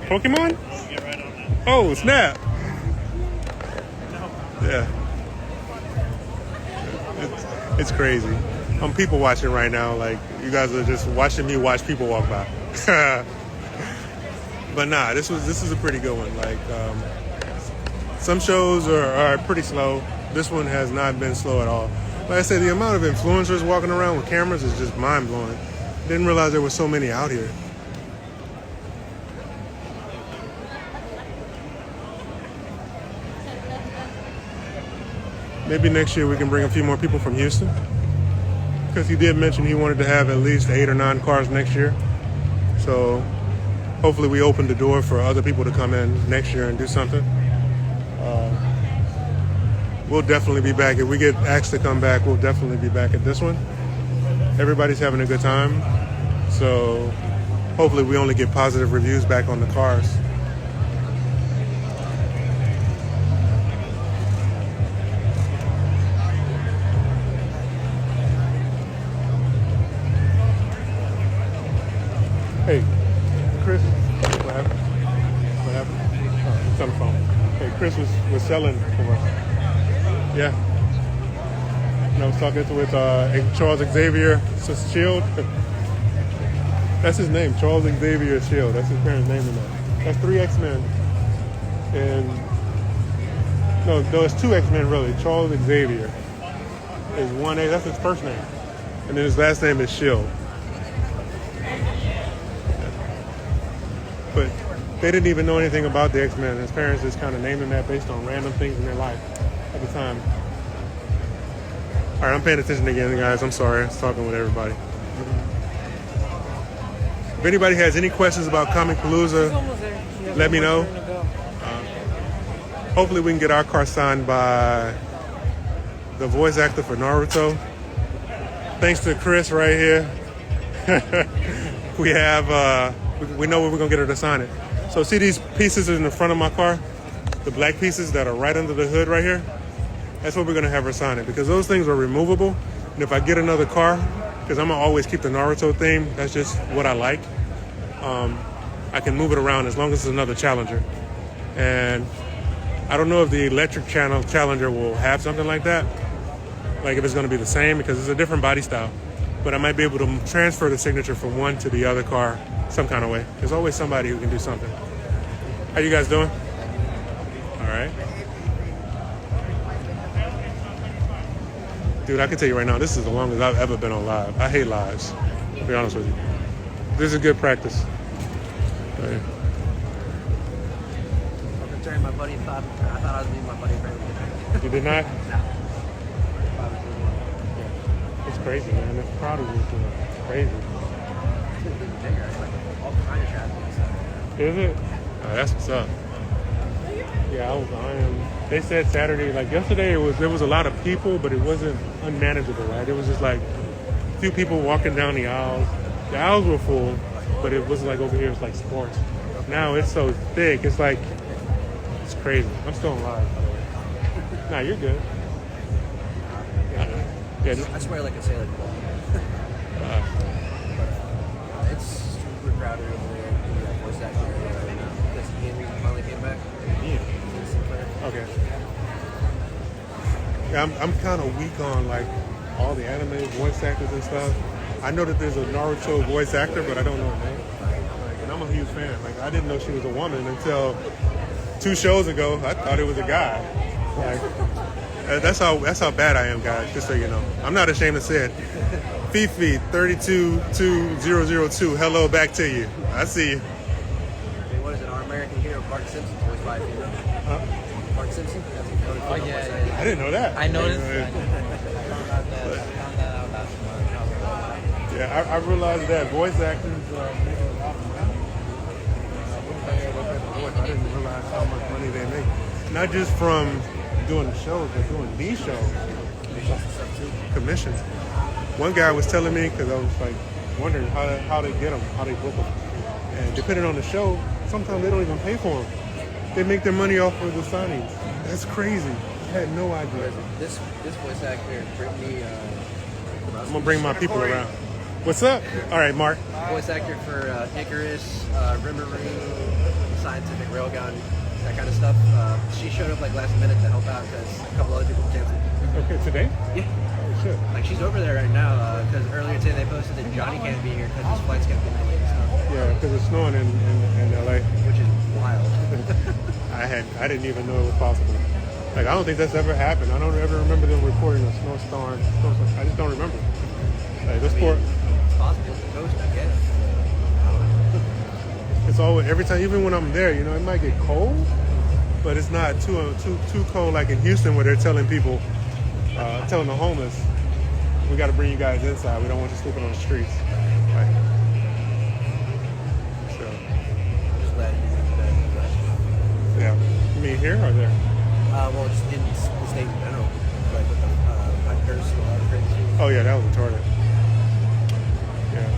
[SPEAKER 1] Pokemon? Oh, snap. Yeah. It's crazy. I'm people watching right now. Like, you guys are just watching me watch people walk by. But nah, this is a pretty good one. Like, some shows are pretty slow. This one has not been slow at all. Like I said, the amount of influencers walking around with cameras is just mind-blowing. Didn't realize there were so many out here. Maybe next year we can bring a few more people from Houston. Because he did mention he wanted to have at least 8 or 9 cars next year. So hopefully we open the door for other people to come in next year and do something. We'll definitely be back. If we get asked to come back, we'll definitely be back at this one. Everybody's having a good time. So hopefully we only get positive reviews back on the cars. Hey, Chris, what happened? What happened? Oh, it's on the phone. Hey, Chris was selling for us. Yeah. And I was talking with Charles Xavier Shield. That's his name, Charles Xavier Shield. That's his parents' name in that. That's 3 X-Men. And no, it's 2 X-Men really. Charles Xavier is 1A. That's his first name. And then his last name is Shield. But they didn't even know anything about the X-Men. His parents just kind of named them that based on random things in their life at the time. All right, I'm paying attention again, guys. I'm sorry. I was talking with everybody. If anybody has any questions about Comicpalooza, let me know. Hopefully we can get our car signed by the voice actor for Naruto. Thanks to Chris right here. We have... we know where we're going to get her to sign it. So see these pieces in the front of my car? The black pieces that are right under the hood right here? That's what we're going to have her sign it, because those things are removable. And if I get another car, because I'm going to always keep the Naruto theme, that's just what I like. I can move it around as long as it's another Challenger. And I don't know if the electric Challenger will have something like that. Like if it's going to be the same, because it's a different body style. But I might be able to transfer the signature from one to the other car some kind of way. There's always somebody who can do something. How you guys doing? All right. Dude, I can tell you right now, this is the longest I've ever been on live. I hate lives, to be honest with you. This is good practice. Right.
[SPEAKER 4] I'm returning my buddy thought I thought I was meeting my buddy for everything.
[SPEAKER 1] You did not?
[SPEAKER 4] No.
[SPEAKER 1] It's crazy, man. The crowd is just crazy.
[SPEAKER 4] All kinds of traffic and stuff.
[SPEAKER 1] Is it? Oh, that's what's up. Yeah, I am. They said Saturday, like yesterday, there was a lot of people, but it wasn't unmanageable, right? It was just like a few people walking down the aisles. The aisles were full, but it was like over here, it's like sports. Now it's so thick, it's like, it's crazy. I'm still on live, by the way. Nah, you're good. Yeah,
[SPEAKER 4] I swear like a sailor. It's super crowded over there in the voice actor area right now. Because Henry finally came back.
[SPEAKER 1] Okay. Yeah, I'm kind of weak on like all the anime voice actors and stuff. I know that there's a Naruto voice actor, but I don't know her name. Like, and I'm a huge fan. Like, I didn't know she was a woman until 2 shows ago. I thought it was a guy. Like, that's how bad I am, guys. Just so you know, I'm not ashamed to say it. Fifi 322002. Hello, back to you. I see you.
[SPEAKER 4] Hey, what is it? Our American hero, Bart Simpson, voiced by Bart Simpson.
[SPEAKER 7] Oh yeah.
[SPEAKER 1] I didn't know that.
[SPEAKER 7] I noticed.
[SPEAKER 1] Yeah, I realized that voice actors make a lot of money. I didn't realize how much money they make. Not just from doing the shows, but doing these shows. Commissions. One guy was telling me, because I was like wondering how they get them, how they book them. And depending on the show, sometimes they don't even pay for them. They make their money off of the signings. That's crazy. I had no idea.
[SPEAKER 4] This voice actor, Brittany.
[SPEAKER 1] I'm gonna bring my people around. What's up? All right, Mark.
[SPEAKER 4] Voice actor for Icarus, Rimmaroo, Scientific Railgun, that kind of stuff. She showed up like last minute to help out because a couple other people canceled.
[SPEAKER 1] Okay, today?
[SPEAKER 4] Yeah.
[SPEAKER 1] Oh shit.
[SPEAKER 4] Like she's over there right now because earlier today they posted that Johnny can't be here because his flight's kept getting delayed and stuff.
[SPEAKER 1] Yeah, because it's snowing in LA.
[SPEAKER 4] Which is wild.
[SPEAKER 1] I didn't even know it was possible. Like I don't think that's ever happened. I don't ever remember them reporting a snowstorm. I just don't remember. Like this poor.
[SPEAKER 4] It's possible. It's a ghost, I guess.
[SPEAKER 1] It's always every time, even when I'm there, you know, it might get cold, but it's not too cold like in Houston where they're telling people, telling the homeless, we got to bring you guys inside. We don't want you sleeping on the streets. Like, so.
[SPEAKER 4] Just glad you did that.
[SPEAKER 1] Yeah. You mean here or there?
[SPEAKER 4] Well, just in the state in general. Like with the curse and all that crazy.
[SPEAKER 1] Oh yeah, that was retarded. Yeah.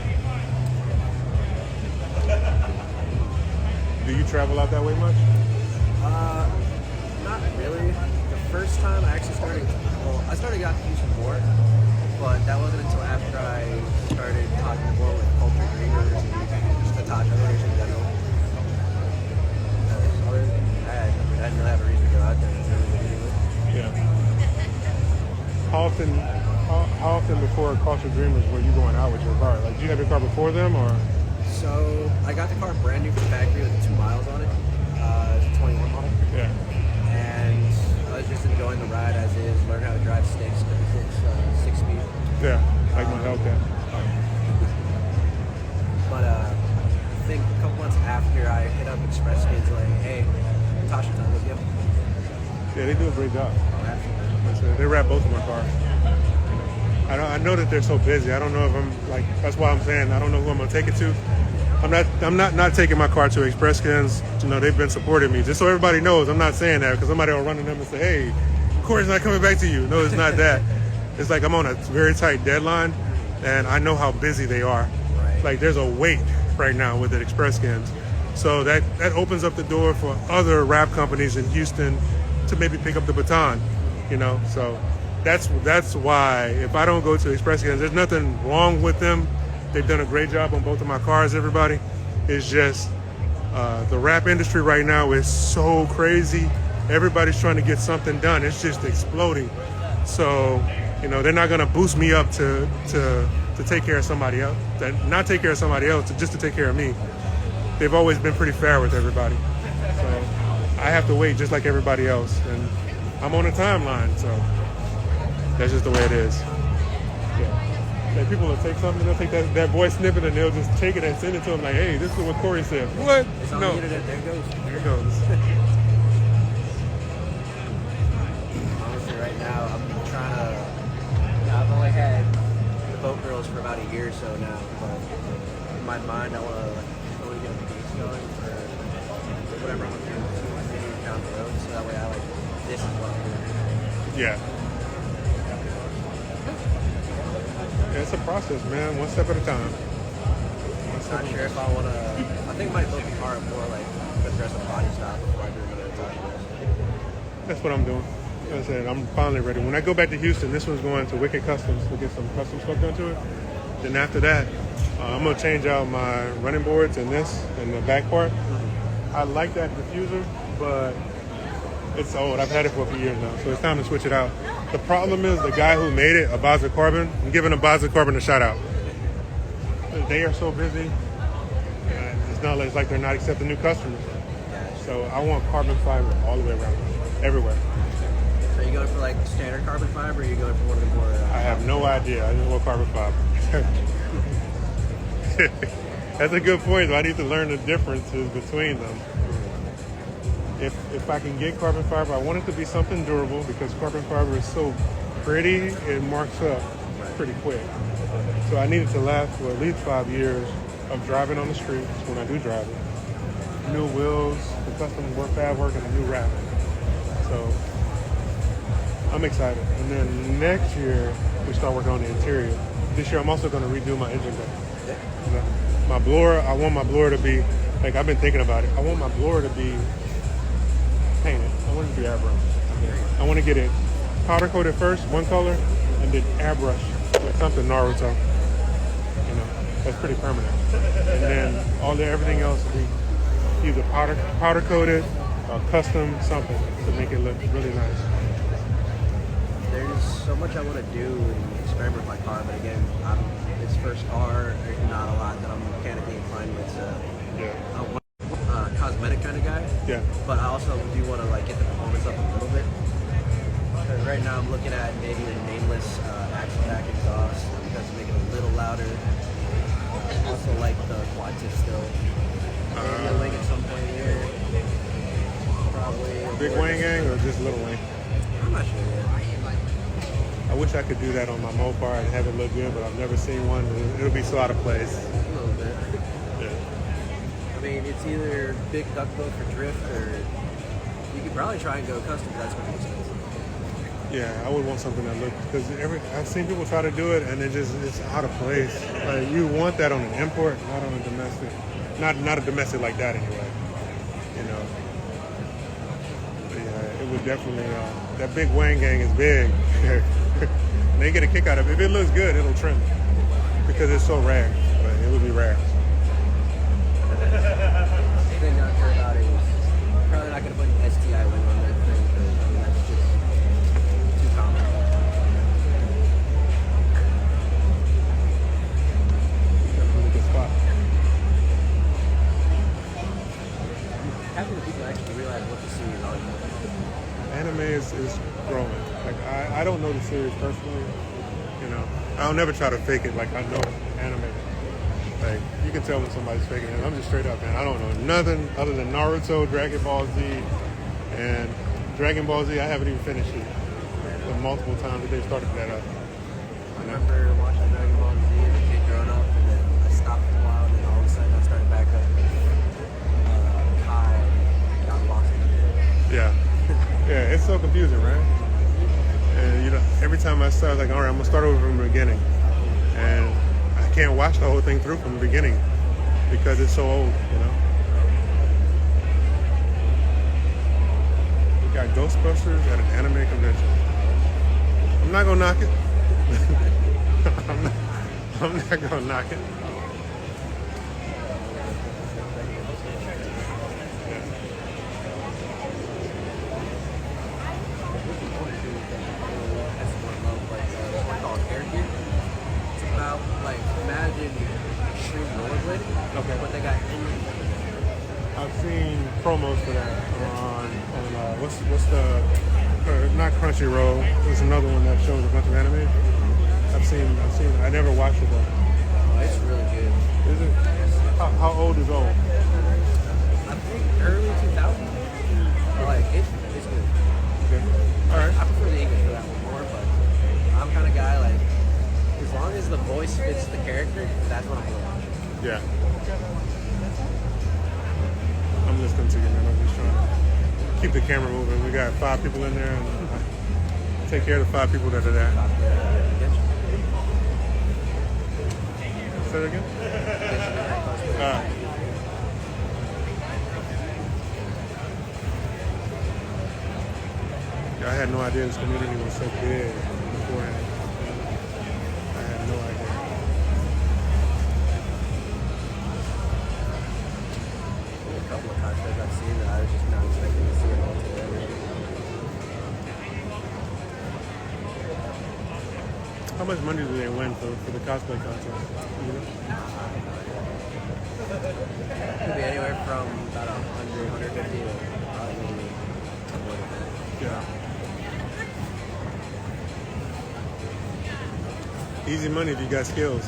[SPEAKER 1] Do you travel out that way much?
[SPEAKER 4] Not really. The first time I actually started, I started out to Houston more, but that wasn't until after I started talking more with culture dreamers and just the talk owners in general. Other than that, I didn't really have a reason to go out there.
[SPEAKER 1] Yeah. How often before Culture Dreamers were you going out with your car? Like, did you have your car before them, or?
[SPEAKER 4] So I got the car brand new from the factory with 2 miles on it. It's a 21 model.
[SPEAKER 1] Yeah.
[SPEAKER 4] And I was just enjoying the ride as is, learn how to drive six speed.
[SPEAKER 1] Yeah, like my Hellcat.
[SPEAKER 4] But I think a couple months after I hit up Express Kids like, hey, Tasha time with you.
[SPEAKER 1] Yeah, they do a great job.
[SPEAKER 4] Absolutely.
[SPEAKER 1] They wrap both of my cars. I know that they're so busy. I don't know if I'm like. That's why I'm saying I don't know who I'm gonna take it to. I'm not taking my car to Express Kids. You know, they've been supporting me. Just so everybody knows, I'm not saying that because somebody will run to them and say, "Hey, Corey's not coming back to you." No, it's not that. It's like I'm on a very tight deadline, and I know how busy they are.
[SPEAKER 4] Right.
[SPEAKER 1] Like there's a wait right now with the Express Kids, so that opens up the door for other rap companies in Houston to maybe pick up the baton. You know, so that's why if I don't go to Express Kids, there's nothing wrong with them. They've done a great job on both of my cars, everybody. It's just the rap industry right now is so crazy. Everybody's trying to get something done. It's just exploding. So, you know, they're not going to boost me up to take care of somebody else, not take care of somebody else, just to take care of me. They've always been pretty fair with everybody. So I have to wait just like everybody else. And I'm on a timeline, so that's just the way it is. Yeah. Like people will take something, they'll take that voice snippet and they'll just take it and send it to them like, hey, this is what Corey said. What?
[SPEAKER 4] It's on
[SPEAKER 1] No.
[SPEAKER 4] the internet. There it goes.
[SPEAKER 1] There it goes.
[SPEAKER 4] Honestly, right now, I'm trying to. I've only had the boat girls for about a year or so now, but in my mind, I want to slowly get the gates going for whatever I'm going to do down the road, so that way this is what I'm doing.
[SPEAKER 1] Yeah. It's a process, man. One step at a time.
[SPEAKER 4] Not sure if I want to. I think I might build the car up more like with the rest of the body style before I do another touch.
[SPEAKER 1] That's what I'm doing. Like I said, I'm finally ready. When I go back to Houston, this one's going to Wicked Customs to get some custom stuff done to it. Then after that, I'm going to change out my running boards and this and the back part. I like that diffuser, but it's old. I've had it for a few years now, so it's time to switch it out. The problem is the guy who made it, Abaza Carbon, I'm giving Abaza Carbon a shout out. They are so busy. It's not like they're not accepting new customers. So I want carbon fiber all the way around, everywhere.
[SPEAKER 4] So are you going for like standard carbon fiber, or are you going for one of the more?
[SPEAKER 1] I have no idea. I just want carbon fiber. That's a good point. I need to learn the differences between them. If I can get carbon fiber, I want it to be something durable because carbon fiber is so pretty, it marks up pretty quick. So I need it to last for at least 5 years of driving on the streets when I do drive it. New wheels, the custom fab work, and a new wrap. So I'm excited. And then next year, we start working on the interior. This year, I'm also going to redo my engine bay. You know, my blower, I want my blower to be, like I've been thinking about it, I want my blower to be painted. I want it to be airbrushed. I want to get it powder coated first, one color, and then airbrush with something Naruto. You know, that's pretty permanent. And then everything else will be either powder coated or custom something to make it look really nice.
[SPEAKER 4] there's so much I want to do and experiment with my car, but again, this first car, there's not a lot that I'm mechanically inclined with. So I'm a cosmetic kind of guy.
[SPEAKER 1] Yeah.
[SPEAKER 4] But I also do want to like get the performance up a little bit. Because right now I'm looking at maybe a nameless action back exhaust because to make it a little louder. Also like the quad tip still. Maybe a wing at some point here. Probably.
[SPEAKER 1] Big wing gang or just little wing?
[SPEAKER 4] I'm not sure yet.
[SPEAKER 1] I wish I could do that on my Mopar and have it look good, but I've never seen one. It'll be so out of place.
[SPEAKER 4] A little bit.
[SPEAKER 1] Yeah.
[SPEAKER 4] I mean, it's either big duck boat for drift or you could probably try and go custom, but that's going to be expensive.
[SPEAKER 1] Yeah, I would want something that looks, because I've seen people try to do it and it's out of place. Like you want that on an import, not on a domestic. Not a domestic like that anyway. You know. But yeah, it would definitely. That big wang gang is big. And they get a kick out of it. If it looks good, it'll trim because it's so rare. But it would be rare.
[SPEAKER 4] The thing not care about is probably not going to put an STI wing on that thing because I mean that's just too common.
[SPEAKER 1] That's a really good spot.
[SPEAKER 4] Half of the people actually realize what the series are.
[SPEAKER 1] Anime is growing. Like I don't know the series personally. You know, I'll never try to fake it. Like I know anime. Like you can tell when somebody's faking it. I'm just straight up, man. I don't know nothing other than Naruto, Dragon Ball Z, and Dragon Ball Z. I haven't even finished it. The multiple times that they started that up.
[SPEAKER 4] I remember watching Dragon Ball Z as a kid growing up, and then I stopped for a while, and then all of a sudden I started back up. Kai got lost in it.
[SPEAKER 1] Yeah. Yeah, it's so confusing, right? And you know, every time I start, like, all right, I'm gonna start over from the beginning, and I can't watch the whole thing through from the beginning because it's so old, you know. We got Ghostbusters at an anime convention. I'm not gonna knock it. I'm not gonna knock it.
[SPEAKER 4] Okay. But they got
[SPEAKER 1] I've seen promos for that on what's the not Crunchyroll. There's another one that shows a bunch of anime. I've seen. I never watched it though.
[SPEAKER 4] Oh, it's really good.
[SPEAKER 1] Is it? How old is old?
[SPEAKER 4] I think early 2000s. Like it's good.
[SPEAKER 1] Okay. All right.
[SPEAKER 4] I prefer the English for that one more, but I'm kind of guy like as long as the voice fits the character, that's what I'm gonna watch.
[SPEAKER 1] Yeah. I'm listening to you, man. I'm just trying to keep the camera moving. We got 5 people in there, and I take care of the 5 people that are there. Say it again? I had no idea this community was so big beforehand. I had no idea.
[SPEAKER 4] A couple of cosplays I've seen that I was just not expecting to see it all together.
[SPEAKER 1] How much money do they win for the cosplay contest? You know?
[SPEAKER 4] Could be anywhere from about 100, 150 to probably more than that.
[SPEAKER 1] Yeah. Easy money if you got skills.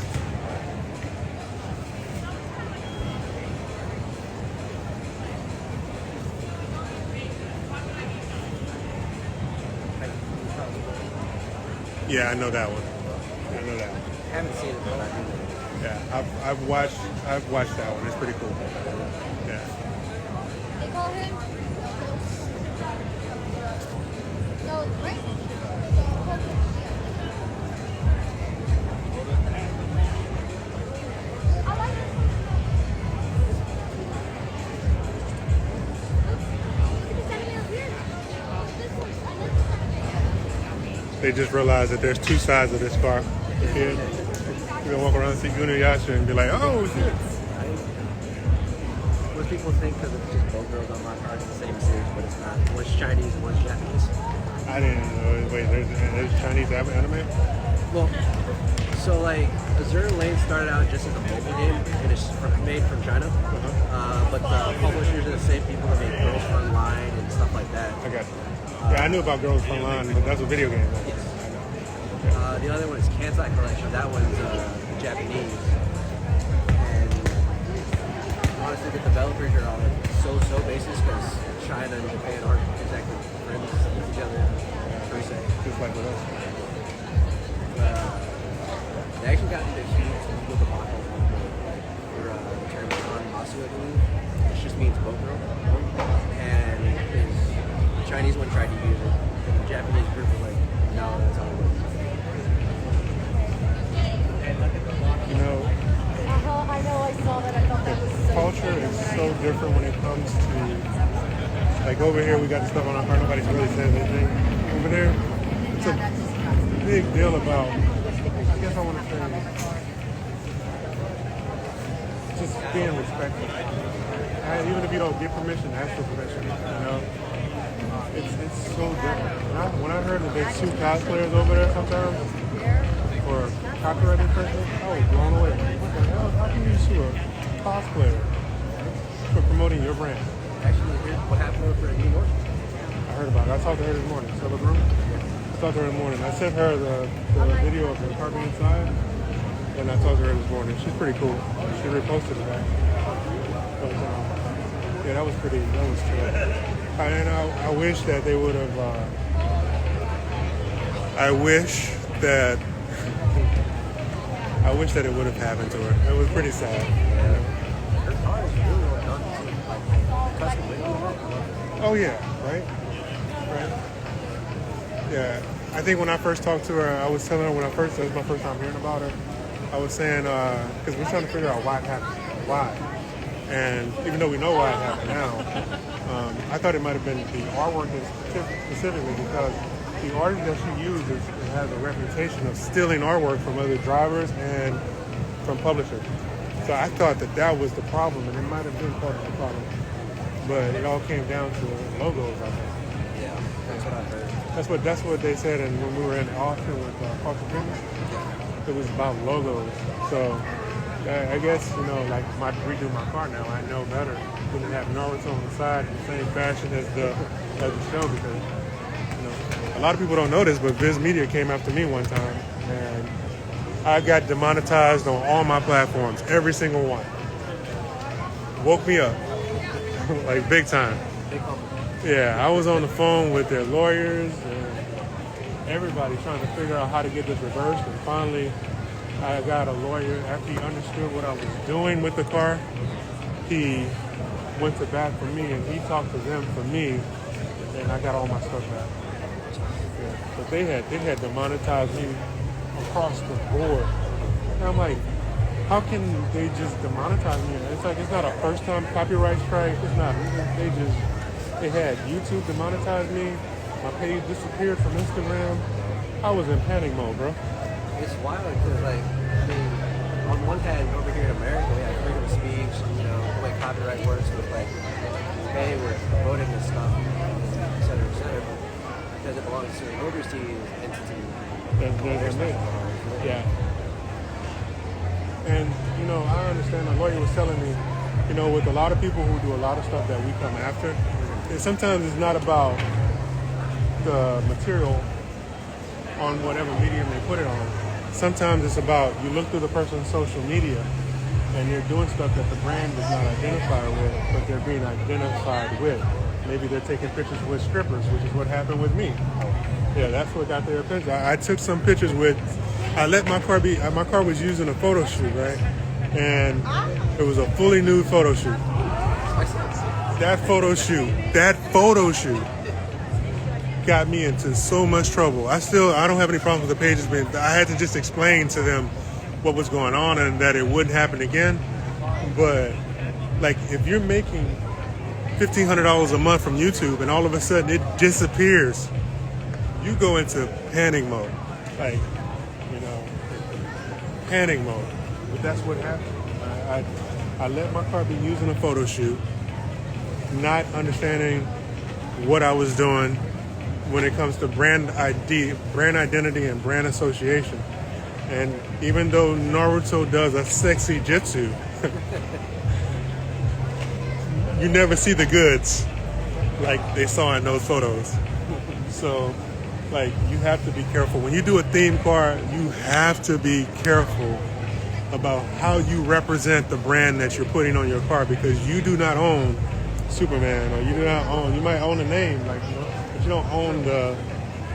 [SPEAKER 1] Yeah, I know that one. I know that one.
[SPEAKER 4] I haven't seen it, but I do know.
[SPEAKER 1] Yeah, I've watched that one. It's pretty cool. Yeah.
[SPEAKER 6] They call him no, right?
[SPEAKER 1] They just realized that there's 2 sides of this car. You're gonna walk around and see Inuyasha and be like, oh shit.
[SPEAKER 4] Most people think because it's just both girls on my car, it's the same series, but it's not. One's Chinese and one's Japanese.
[SPEAKER 1] I didn't know. Wait, there's Chinese anime?
[SPEAKER 4] Well, so like Azure Lane started out just as a mobile game, and it's made from China. But the publishers are the same people that made Girls Online and stuff like that.
[SPEAKER 1] I got you. Yeah, I knew about Girls Online, but that's a video game.
[SPEAKER 4] Yes. The other one is Kansai Collection. That one's Japanese. And honestly, the developers are on a so-so basis because China and Japan aren't exactly friends with each other, per se.
[SPEAKER 1] Just like with us.
[SPEAKER 4] They actually got into huge legal debacle for the term Masu, I believe, which just means boat girl. And the Chinese one tried to use it, and the Japanese group was like, no, that's how it works.
[SPEAKER 1] You know,
[SPEAKER 6] I know, I saw that. I thought that was so
[SPEAKER 1] culture is so different when it comes to, like over here we got the stuff on our car, nobody's really saying anything. Over there, it's a big deal about, I guess I want to say, just being respectful. Even if you don't get permission, ask for permission, you know? It's so different. When I heard that they sue cosplayers over there sometimes, for copyright infringement, I was blown away. What the hell? How can you sue a cosplayer for promoting your brand?
[SPEAKER 4] Actually, here's what happened over in New York.
[SPEAKER 1] I heard about it. I talked to her this morning. Silver Room. I talked to her in the morning. I sent her the video of the car being inside, and I talked to her this morning. She's pretty cool. She reposted it back. But yeah, that was chill. And I wish that they would have. I wish that it would have happened to her. It was pretty sad.
[SPEAKER 4] Her car is really well done. Like, custom made.
[SPEAKER 1] Oh yeah, right. Yeah, I think when I first talked to her, I was telling her that was my first time hearing about her. I was saying because we're trying to figure out why it happened, why. And even though we know why it happened now, I thought it might have been the artwork specifically because the artist that she uses has a reputation of stealing artwork from other drivers and from publishers. So I thought that was the problem, and it might have been part of the problem. But it all came down to logos, I think.
[SPEAKER 4] Yeah, that's what I heard.
[SPEAKER 1] That's what they said, and when we were in Austin with Corpus Christi, it was about logos. So I guess, like redo my car now, I know better than to have Naruto on the side in the same fashion as the show because, a lot of people don't know this, but Viz Media came after me one time, and I got demonetized on all my platforms, every single one. Woke me up, like big time. Yeah, I was on the phone with their lawyers and everybody trying to figure out how to get this reversed, and finally I got a lawyer. After he understood what I was doing with the car, he went to bat for me, and he talked to them for me, and I got all my stuff back. Yeah. But they had demonetized me across the board. And I'm like, how can they just demonetize me? It's like it's not a first time copyright strike. It's not. They had YouTube demonetize me. My page disappeared from Instagram. I was in panic mode, bro.
[SPEAKER 4] It's wild because, on one hand, over here in America, we have freedom of speech, the way copyright works with, hey, we're promoting this stuff, et cetera, et cetera. But because it belongs to an overseas entity,
[SPEAKER 1] there's no. Yeah. And, I understand the lawyer was telling me, with a lot of people who do a lot of stuff that we come after, sometimes it's not about the material on whatever medium they put it on. Sometimes it's about you look through the person's social media and they're doing stuff that the brand does not identify with, but they're being identified with. Maybe they're taking pictures with strippers, which is what happened with me. Yeah, that's what got their attention. I took some pictures I let my car be, my car was using a photo shoot, right? And it was a fully nude photo shoot. That photo shoot got me into so much trouble. I don't have any problems with the pages, but I had to just explain to them what was going on and that it wouldn't happen again. But if you're making $1,500 a month from YouTube and all of a sudden it disappears, you go into panic mode. Panic mode. But that's what happened. I let my car be used in a photo shoot, not understanding what I was doing, when it comes to brand identity, and brand association. And even though Naruto does a sexy jutsu, you never see the goods like they saw in those photos. So, like, you have to be careful. When you do a theme car, you have to be careful about how you represent the brand that you're putting on your car, because you do not own Superman, or you might own a name, like, you know, but you don't own the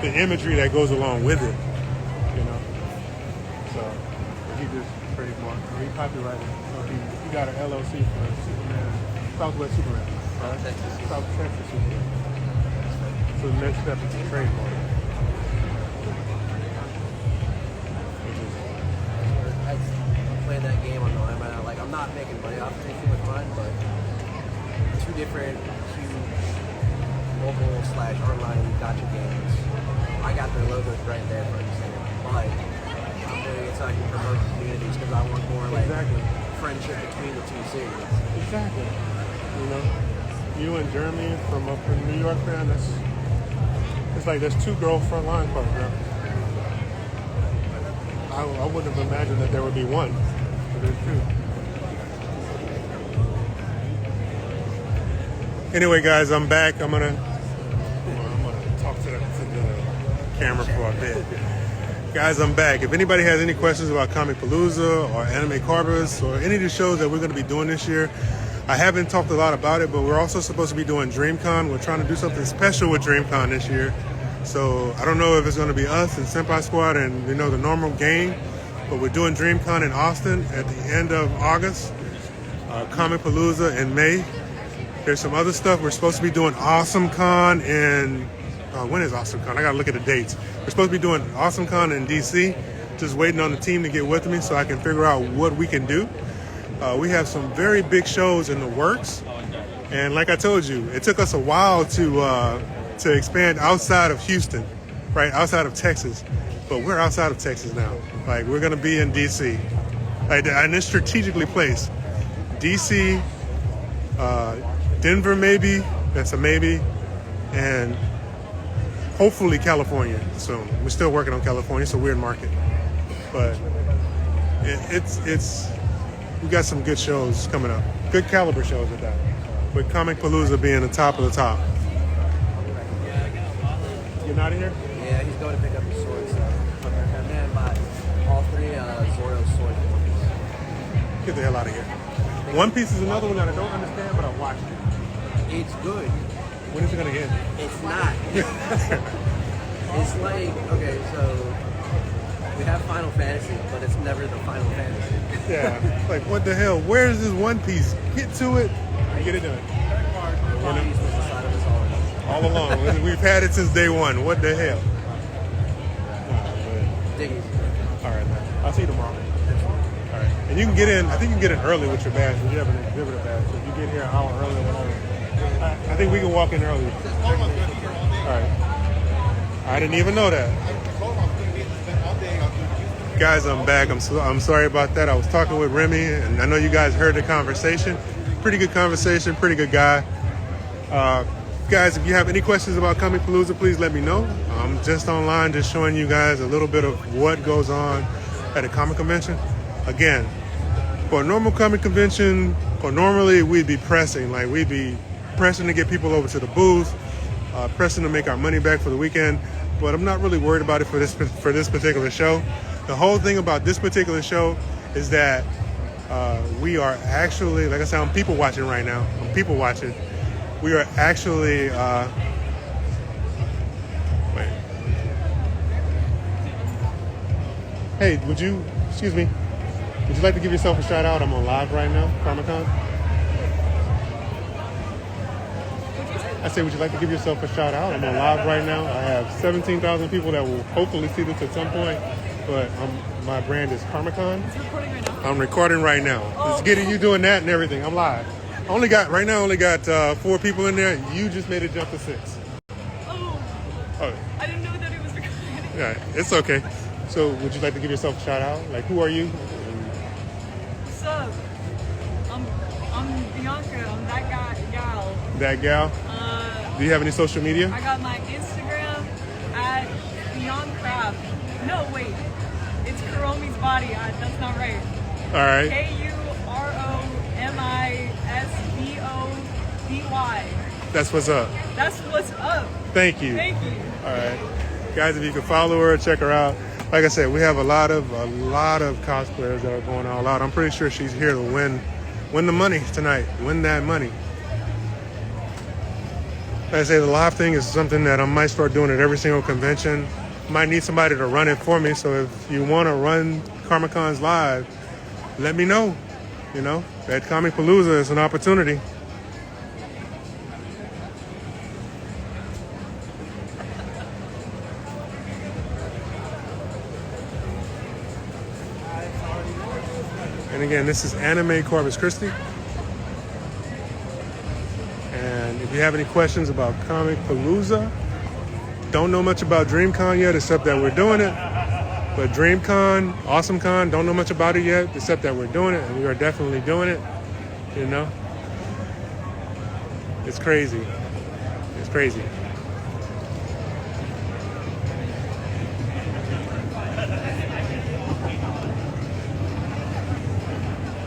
[SPEAKER 1] imagery that goes along with it, you know. So he just pretty much, he copyrighted, so he got an LLC for Superman, Southwest Superman, right? South Texas Superman. So the next step is a trademark.
[SPEAKER 4] Playing that game on the line right now. Like, I'm not making money off of anything with mine, but two different huge mobile/online gotcha games. I got their logos right there for example. But I'm doing it so I can promote the communities, because I want more like friendship between the two cities.
[SPEAKER 1] Exactly. You know, you and Jeremy from up in New York, man, it's like there's two girl front line cars, bro. I wouldn't have imagined that there would be one, but there's two. Anyway, guys, I'm back. I'm gonna talk to the camera for a bit. Guys, I'm back. If anybody has any questions about Comicpalooza or Anime Corpus or any of the shows that we're going to be doing this year, I haven't talked a lot about it, but we're also supposed to be doing DreamCon. We're trying to do something special with DreamCon this year. So I don't know if it's going to be us and Senpai Squad and, you know, the normal gang, but we're doing DreamCon in Austin at the end of August, Comicpalooza in May. There's some other stuff. We're supposed to be doing AwesomeCon in, when is AwesomeCon? I got to look at the dates. We're supposed to be doing AwesomeCon in DC, just waiting on the team to get with me so I can figure out what we can do. We have some very big shows in the works. And like I told you, it took us a while to expand outside of Houston, right? Outside of Texas. But we're outside of Texas now. Like, we're going to be in DC. Like, and it's strategically placed. DC, Denver maybe, that's a maybe, and hopefully California soon. We're still working on California, it's a weird market. But it's we got some good shows coming up. Good caliber shows at that. With Comicpalooza being the top of the top. You're not in here?
[SPEAKER 4] Yeah, he's going to pick up his swords. And then bought all three Zoro's swords.
[SPEAKER 1] Get the hell out of here. One Piece is another one that I don't understand, but I watched it.
[SPEAKER 4] It's good.
[SPEAKER 1] When is it going to end?
[SPEAKER 4] It's not. It's like, okay, so we have Final Fantasy, but it's never the Final Fantasy.
[SPEAKER 1] Yeah. Like, what the hell? Where is this One Piece? Get to it and get it done.
[SPEAKER 4] One Piece was the side of us
[SPEAKER 1] all along. We've had it since day one. What the hell?
[SPEAKER 4] Diggy.
[SPEAKER 1] All right, man. I'll see you tomorrow. All right. And you can get in, I think you can get in early with your badge. If you have an exhibitor badge. So if you get here an hour early or whatever, I think we can walk in early. All right. I didn't even know that. Guys, I'm back. I'm sorry about that. I was talking with Remy, and I know you guys heard the conversation. Pretty good conversation, pretty good guy. Guys, if you have any questions about Comicpalooza, please let me know. I'm just online, just showing you guys a little bit of what goes on at a comic convention. Again, for a normal comic convention, or normally we'd be pressing, like we'd be pressing to get people over to the booth, pressing to make our money back for the weekend. But I'm not really worried about it for this particular show. The whole thing about this particular show is that we are actually, like I said, I'm people watching right now. I'm people watching. We are actually, wait. Hey, excuse me, would you like to give yourself a shout out? I'm on live right now, CarMIC.CON. I say, would you like to give yourself a shout out? I'm on live right now. I have 17,000 people that will hopefully see this at some point, but my brand is CarMIC.CON. I'm recording right now. It's getting you doing that and everything. I'm live. I only got 4 people in there. You just made it jump to 6.
[SPEAKER 6] Oh. I didn't know that it was recording.
[SPEAKER 1] Yeah, it's okay. So would you like to give yourself a shout out? Like, who are you?
[SPEAKER 6] What's up? I'm Bianca. I'm that gal.
[SPEAKER 1] That gal? Do you have any social media?
[SPEAKER 6] I got my Instagram
[SPEAKER 10] at Beyond Craft. No, wait. It's Kuromi's body. That's not right.
[SPEAKER 1] All right.
[SPEAKER 10] KUROMISBODY.
[SPEAKER 1] That's what's up.
[SPEAKER 10] That's what's up.
[SPEAKER 1] Thank you.
[SPEAKER 10] Thank you.
[SPEAKER 1] All right, guys, if you can follow her, check her out. Like I said, we have a lot of cosplayers that are going all out. I'm pretty sure she's here to win the money tonight. Win that money. Like I say, the live thing is something that I might start doing at every single convention. Might need somebody to run it for me. So if you want to run Comic-Cons live, let me know. You know, at Comicpalooza, it's an opportunity. And again, this is Anime Corpus Christi. And if you have any questions about Comicpalooza, don't know much about DreamCon yet, except that we're doing it. But DreamCon, AwesomeCon, don't know much about it yet, except that we're doing it, and we are definitely doing it. You know, it's crazy. It's crazy.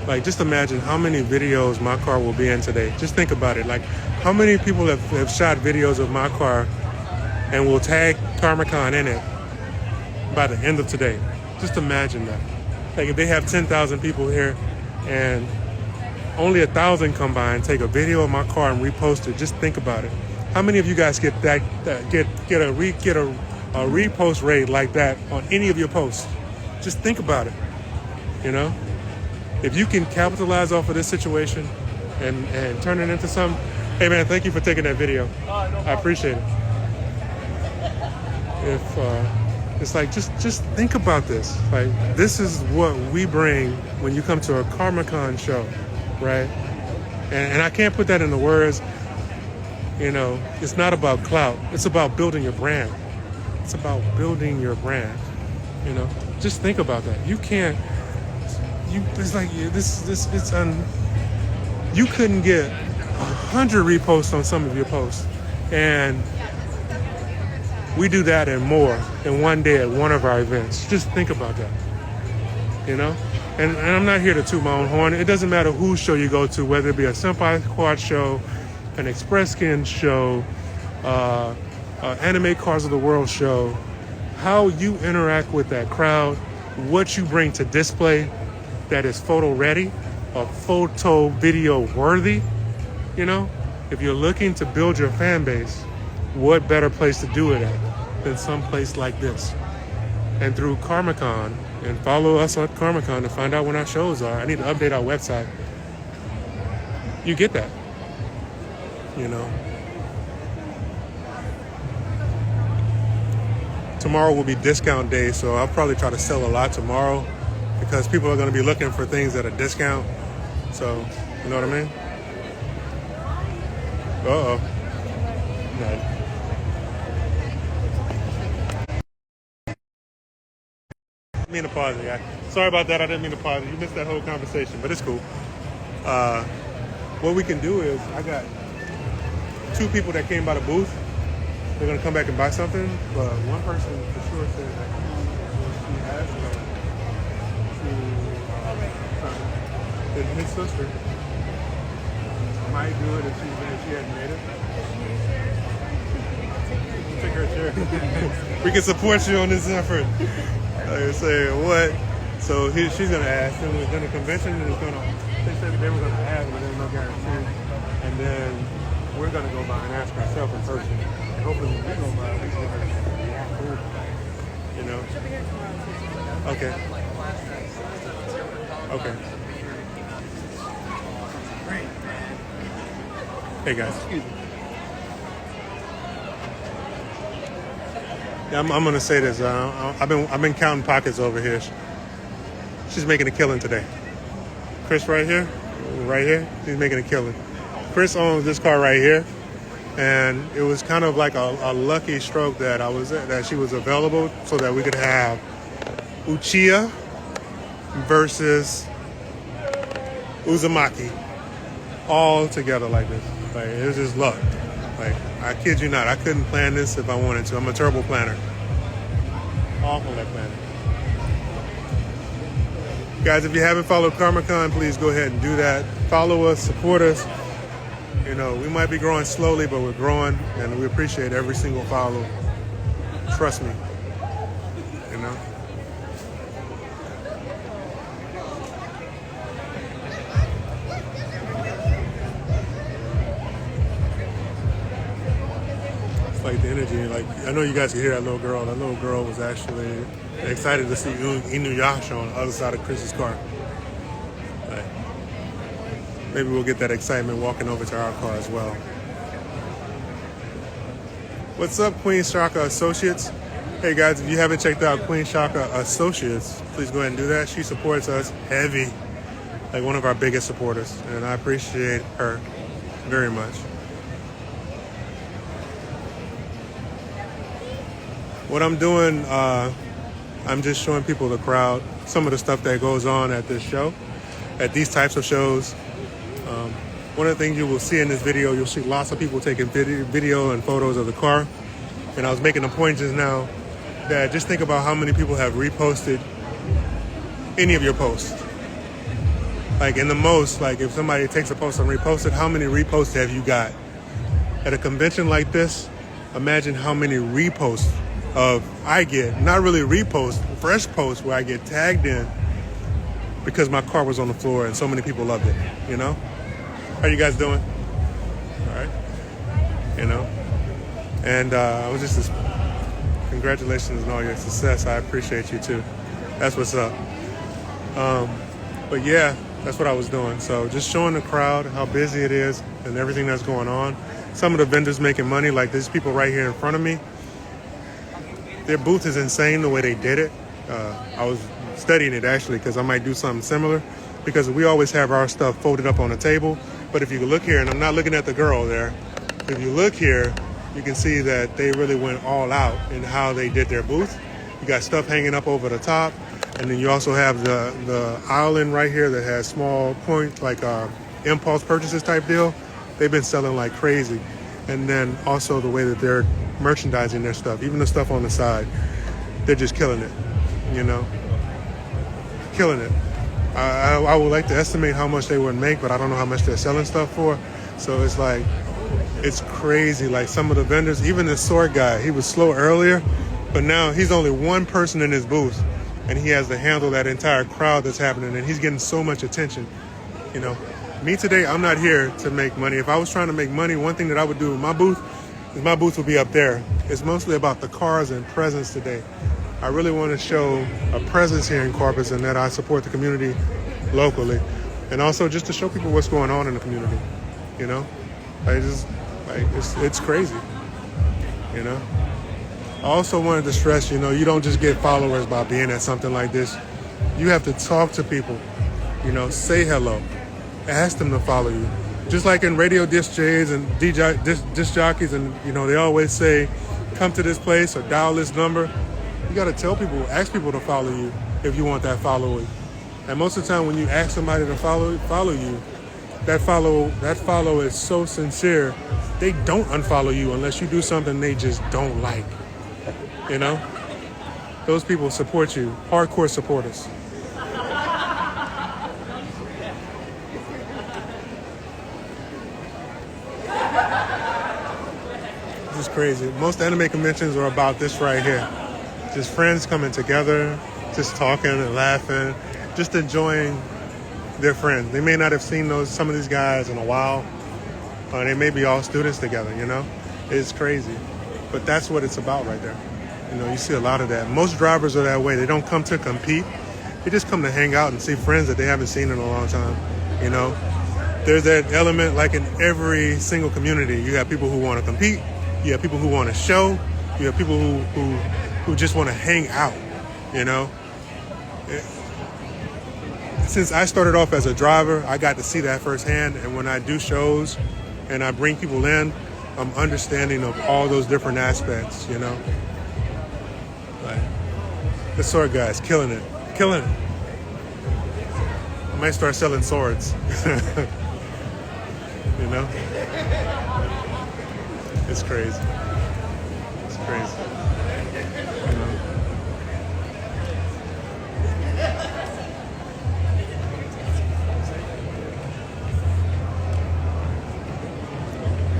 [SPEAKER 1] Like, just imagine how many videos my car will be in today. Just think about it. Like, how many people have shot videos of my car and will tag CARMIC.CON in it by the end of today? Just imagine that. Like, if they have 10,000 people here and only 1,000 come by and take a video of my car and repost it, just think about it. How many of you guys get a repost rate like that on any of your posts? Just think about it, you know? If you can capitalize off of this situation and turn it into something, hey man, thank you for taking that video. I appreciate it. If it's like, just think about this. Like, this is what we bring when you come to a CARMIC.CON show, right? And I can't put that into words. You know, it's not about clout. It's about building your brand. It's about building your brand. You know, just think about that. You can't. It's like you couldn't get 100 reposts on some of your posts, and we do that and more in one day at one of our events. Just think about that, you know. And I'm not here to toot my own horn. It doesn't matter whose show you go to, whether it be a Senpai Quad show, an Express Skin show, Anime Cars of the World show. How you interact with that crowd, what you bring to display that is photo ready or photo video worthy. You know, if you're looking to build your fan base, what better place to do it at than some place like this? And through CARMIC.CON, and follow us at CARMIC.CON to find out when our shows are. I need to update our website. You get that, you know. Tomorrow will be discount day, so I'll probably try to sell a lot tomorrow, because people are going to be looking for things at a discount. So, you know what I mean? Uh-oh. No. I didn't mean to pause it, guys. Sorry about that. I didn't mean to pause it. You missed that whole conversation, but it's cool. What we can do is, I got 2 people that came by the booth. They're going to come back and buy something, but one person for sure said that she has his sister might do it if she hadn't made it. Take her chair. We can support you on this effort. Like I say, what? So she's gonna ask him. Then the convention is gonna. They said they were gonna ask, but there's no guarantee. And then we're gonna go by and ask ourselves in person. And hopefully when we go by, we can get her. Cool. You know. Okay. Okay. Hey guys. Excuse me. Yeah, I'm gonna say this. I've been counting pockets over here. She's making a killing today. Chris right here, she's making a killing. Chris owns this car right here, and it was kind of like a lucky stroke that that she was available so that we could have Uchiha versus Uzumaki all together like this. Like, it was just luck. Like, I kid you not. I couldn't plan this if I wanted to. I'm a terrible planner. Awful at planning. Guys, if you haven't followed CARMIC.CON, please go ahead and do that. Follow us, support us. You know, we might be growing slowly, but we're growing, and we appreciate every single follow. Trust me. You know? It's like the energy. Like, I know you guys can hear that little girl. That little girl was actually excited to see Inuyasha on the other side of Chris's car. Like, maybe we'll get that excitement walking over to our car as well. What's up, Queen Shaka Associates? Hey guys, if you haven't checked out Queen Shaka Associates, please go ahead and do that. She supports us heavy, like one of our biggest supporters, and I appreciate her very much. What I'm doing, I'm just showing people the crowd, some of the stuff that goes on at this show, at these types of shows. One of the things you will see in this video, you'll see lots of people taking video and photos of the car. And I was making a point just now that just think about how many people have reposted any of your posts. Like in the most, like if somebody takes a post and reposts it, how many reposts have you got? At a convention like this, imagine how many reposts I get, not really reposts, fresh posts where I get tagged in because my car was on the floor and so many people loved it, you know? How you guys doing? All right. You know? And I was just, congratulations on all your success. I appreciate you too. That's what's up. But yeah, that's what I was doing. So just showing the crowd how busy it is and everything that's going on. Some of the vendors making money, like these people right here in front of me. Their booth is insane the way they did it. I was studying it actually because I might do something similar because we always have our stuff folded up on the table. But if you look here, and I'm not looking at the girl there, if you look here, you can see that they really went all out in how they did their booth. You got stuff hanging up over the top, and then you also have the island right here that has small points, like impulse purchases type deal. They've been selling like crazy. And then also the way that they're merchandising their stuff, even the stuff on the side, they're just killing it, you know? Killing it. I would like to estimate how much they would make, but I don't know how much they're selling stuff for. So it's like, it's crazy. Like some of the vendors, even the sword guy, he was slow earlier, but now he's only one person in his booth and he has to handle that entire crowd that's happening and he's getting so much attention, you know? Me today, I'm not here to make money. If I was trying to make money, one thing that I would do in my booth is my booth would be up there. It's mostly about the cars and presence today. I really want to show a presence here in Corpus and that I support the community locally. And also just to show people what's going on in the community, you know? It's crazy, you know? I also wanted to stress, you know, you don't just get followers by being at something like this. You have to talk to people, you know, say hello, ask them to follow you. Just like in radio disc jockeys and disc jockeys, and you know, they always say, come to this place or dial this number. You got to tell people, ask people to follow you if you want that following. And most of the time when you ask somebody to follow you, that follow is so sincere, they don't unfollow you unless you do something they just don't like. You know? Those people support you, hardcore supporters. This is crazy. Most anime conventions are about this right here. Just friends coming together, just talking and laughing, just enjoying their friends. They may not have seen some of these guys in a while. They may be all students together, you know? It's crazy. But that's what it's about right there. You know, you see a lot of that. Most drivers are that way. They don't come to compete. They just come to hang out and see friends that they haven't seen in a long time, you know? There's that element like in every single community. You have people who want to compete. You have people who want to show. You have people who just want to hang out, you know? Since I started off as a driver, I got to see that firsthand. And when I do shows and I bring people in, I'm understanding of all those different aspects, you know? Like, the sword guy's killing it. Killing it. I might start selling swords. You know? It's crazy. It's crazy. You know?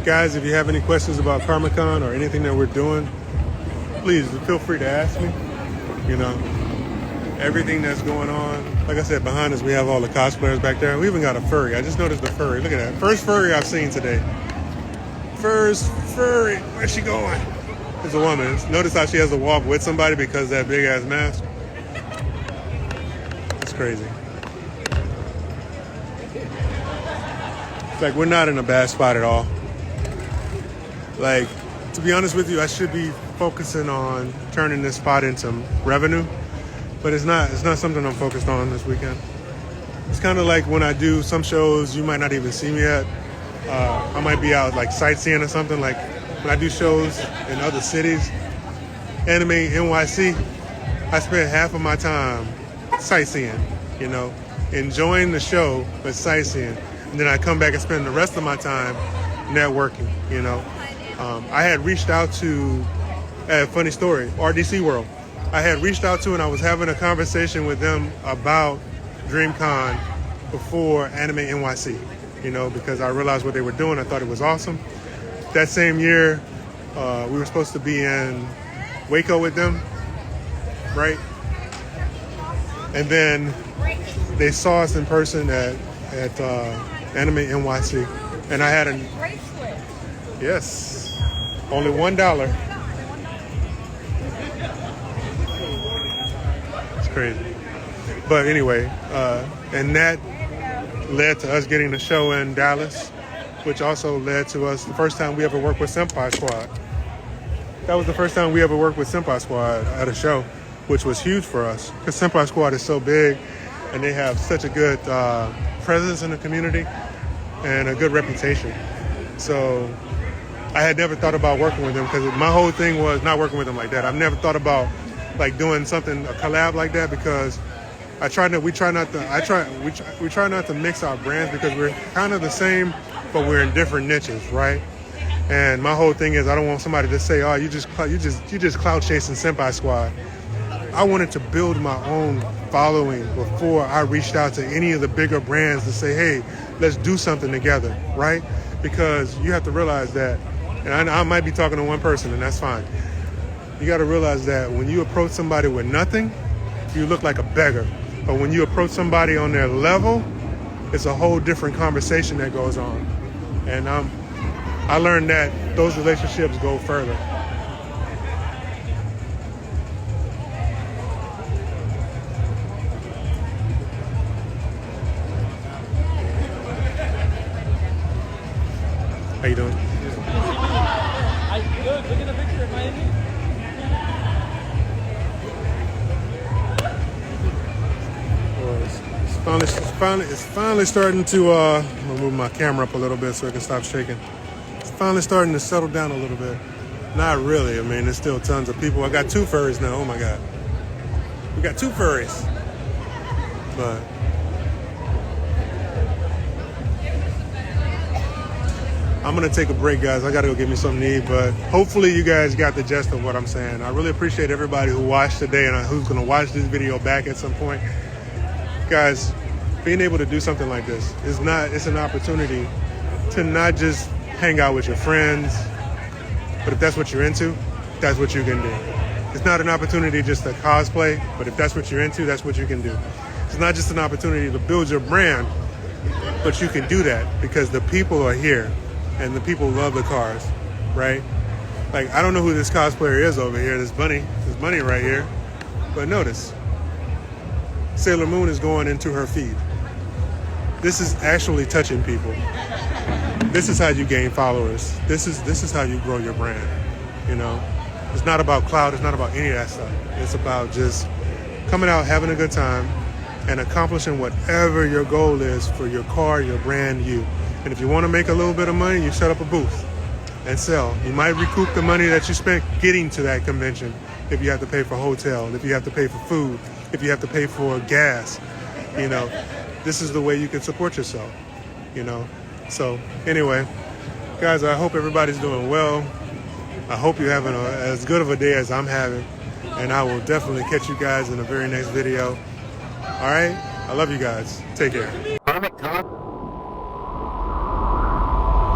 [SPEAKER 1] Guys, if you have any questions about CARMIC.CON or anything that we're doing, please feel free to ask me. You know, everything that's going on. Like I said, behind us we have all the cosplayers back there. We even got a furry. I just noticed the furry. Look at that. First furry I've seen today. First furry. Where's she going? It's a woman. Notice how she has to walk with somebody because of that big ass mask. It's crazy. It's like we're not in a bad spot at all. Like, to be honest with you, I should be focusing on turning this spot into revenue, but it's not something I'm focused on this weekend. It's kind of like when I do some shows, you might not even see me at. I might be out like sightseeing or something. Like when I do shows in other cities, Anime NYC, I spend half of my time sightseeing, you know, enjoying the show, but sightseeing. And then I come back and spend the rest of my time networking, you know. I had reached out to, funny story, RDC World. I had reached out to and I was having a conversation with them about DreamCon before Anime NYC, you know, because I realized what they were doing. I thought it was awesome. That same year, we were supposed to be in Waco with them, right? And then they saw us in person at Anime NYC. And I had yes. Only $1. It's crazy. But anyway, and that led to us getting the show in Dallas, which also led to us the first time we ever worked with Senpai Squad. That was the first time we ever worked with Senpai Squad at a show, which was huge for us because Senpai Squad is so big and they have such a good presence in the community and a good reputation. So I had never thought about working with them because my whole thing was not working with them like that. I've never thought about like doing something, a collab like that, because we try not to mix our brands because we're kind of the same, but we're in different niches, right? And my whole thing is I don't want somebody to say, oh, you just clout chasing Senpai Squad. I wanted to build my own following before I reached out to any of the bigger brands to say, hey, let's do something together, right? Because you have to realize that, and I might be talking to one person, and that's fine. You got to realize that when you approach somebody with nothing, you look like a beggar. But when you approach somebody on their level, it's a whole different conversation that goes on. And I learned that those relationships go further. How you doing?
[SPEAKER 11] Good. Look at the picture of Miami.
[SPEAKER 1] Well, it's finally starting to. I'm gonna move my camera up a little bit so it can stop shaking. It's finally starting to settle down a little bit. Not really. I mean, there's still tons of people. I got 2 furries now. Oh my god, we got 2 furries. But I'm going to take a break, guys. I got to go get me something to eat, but hopefully you guys got the gist of what I'm saying. I really appreciate everybody who watched today and who's going to watch this video back at some point. Guys, being able to do something like this it's an opportunity to not just hang out with your friends, but if that's what you're into, that's what you can do. It's not an opportunity just to cosplay, but if that's what you're into, that's what you can do. It's not just an opportunity to build your brand, but you can do that because the people are here. And the people love the cars, right? Like, I don't know who this cosplayer is over here. This bunny right here. But notice, Sailor Moon is going into her feed. This is actually touching people. This is how you gain followers. This is how you grow your brand, you know? It's not about clout. It's not about any of that stuff. It's about just coming out, having a good time, and accomplishing whatever your goal is for your car, your brand, you. And if you want to make a little bit of money, you set up a booth and sell. You might recoup the money that you spent getting to that convention if you have to pay for hotel, if you have to pay for food, if you have to pay for gas. You know, this is the way you can support yourself, you know. So anyway, Guys, I hope everybody's doing well. I hope you're having as good of a day as I'm having. And I will definitely catch you guys in the very next video. All right? I love you guys. Take care.
[SPEAKER 3] Comic-Con.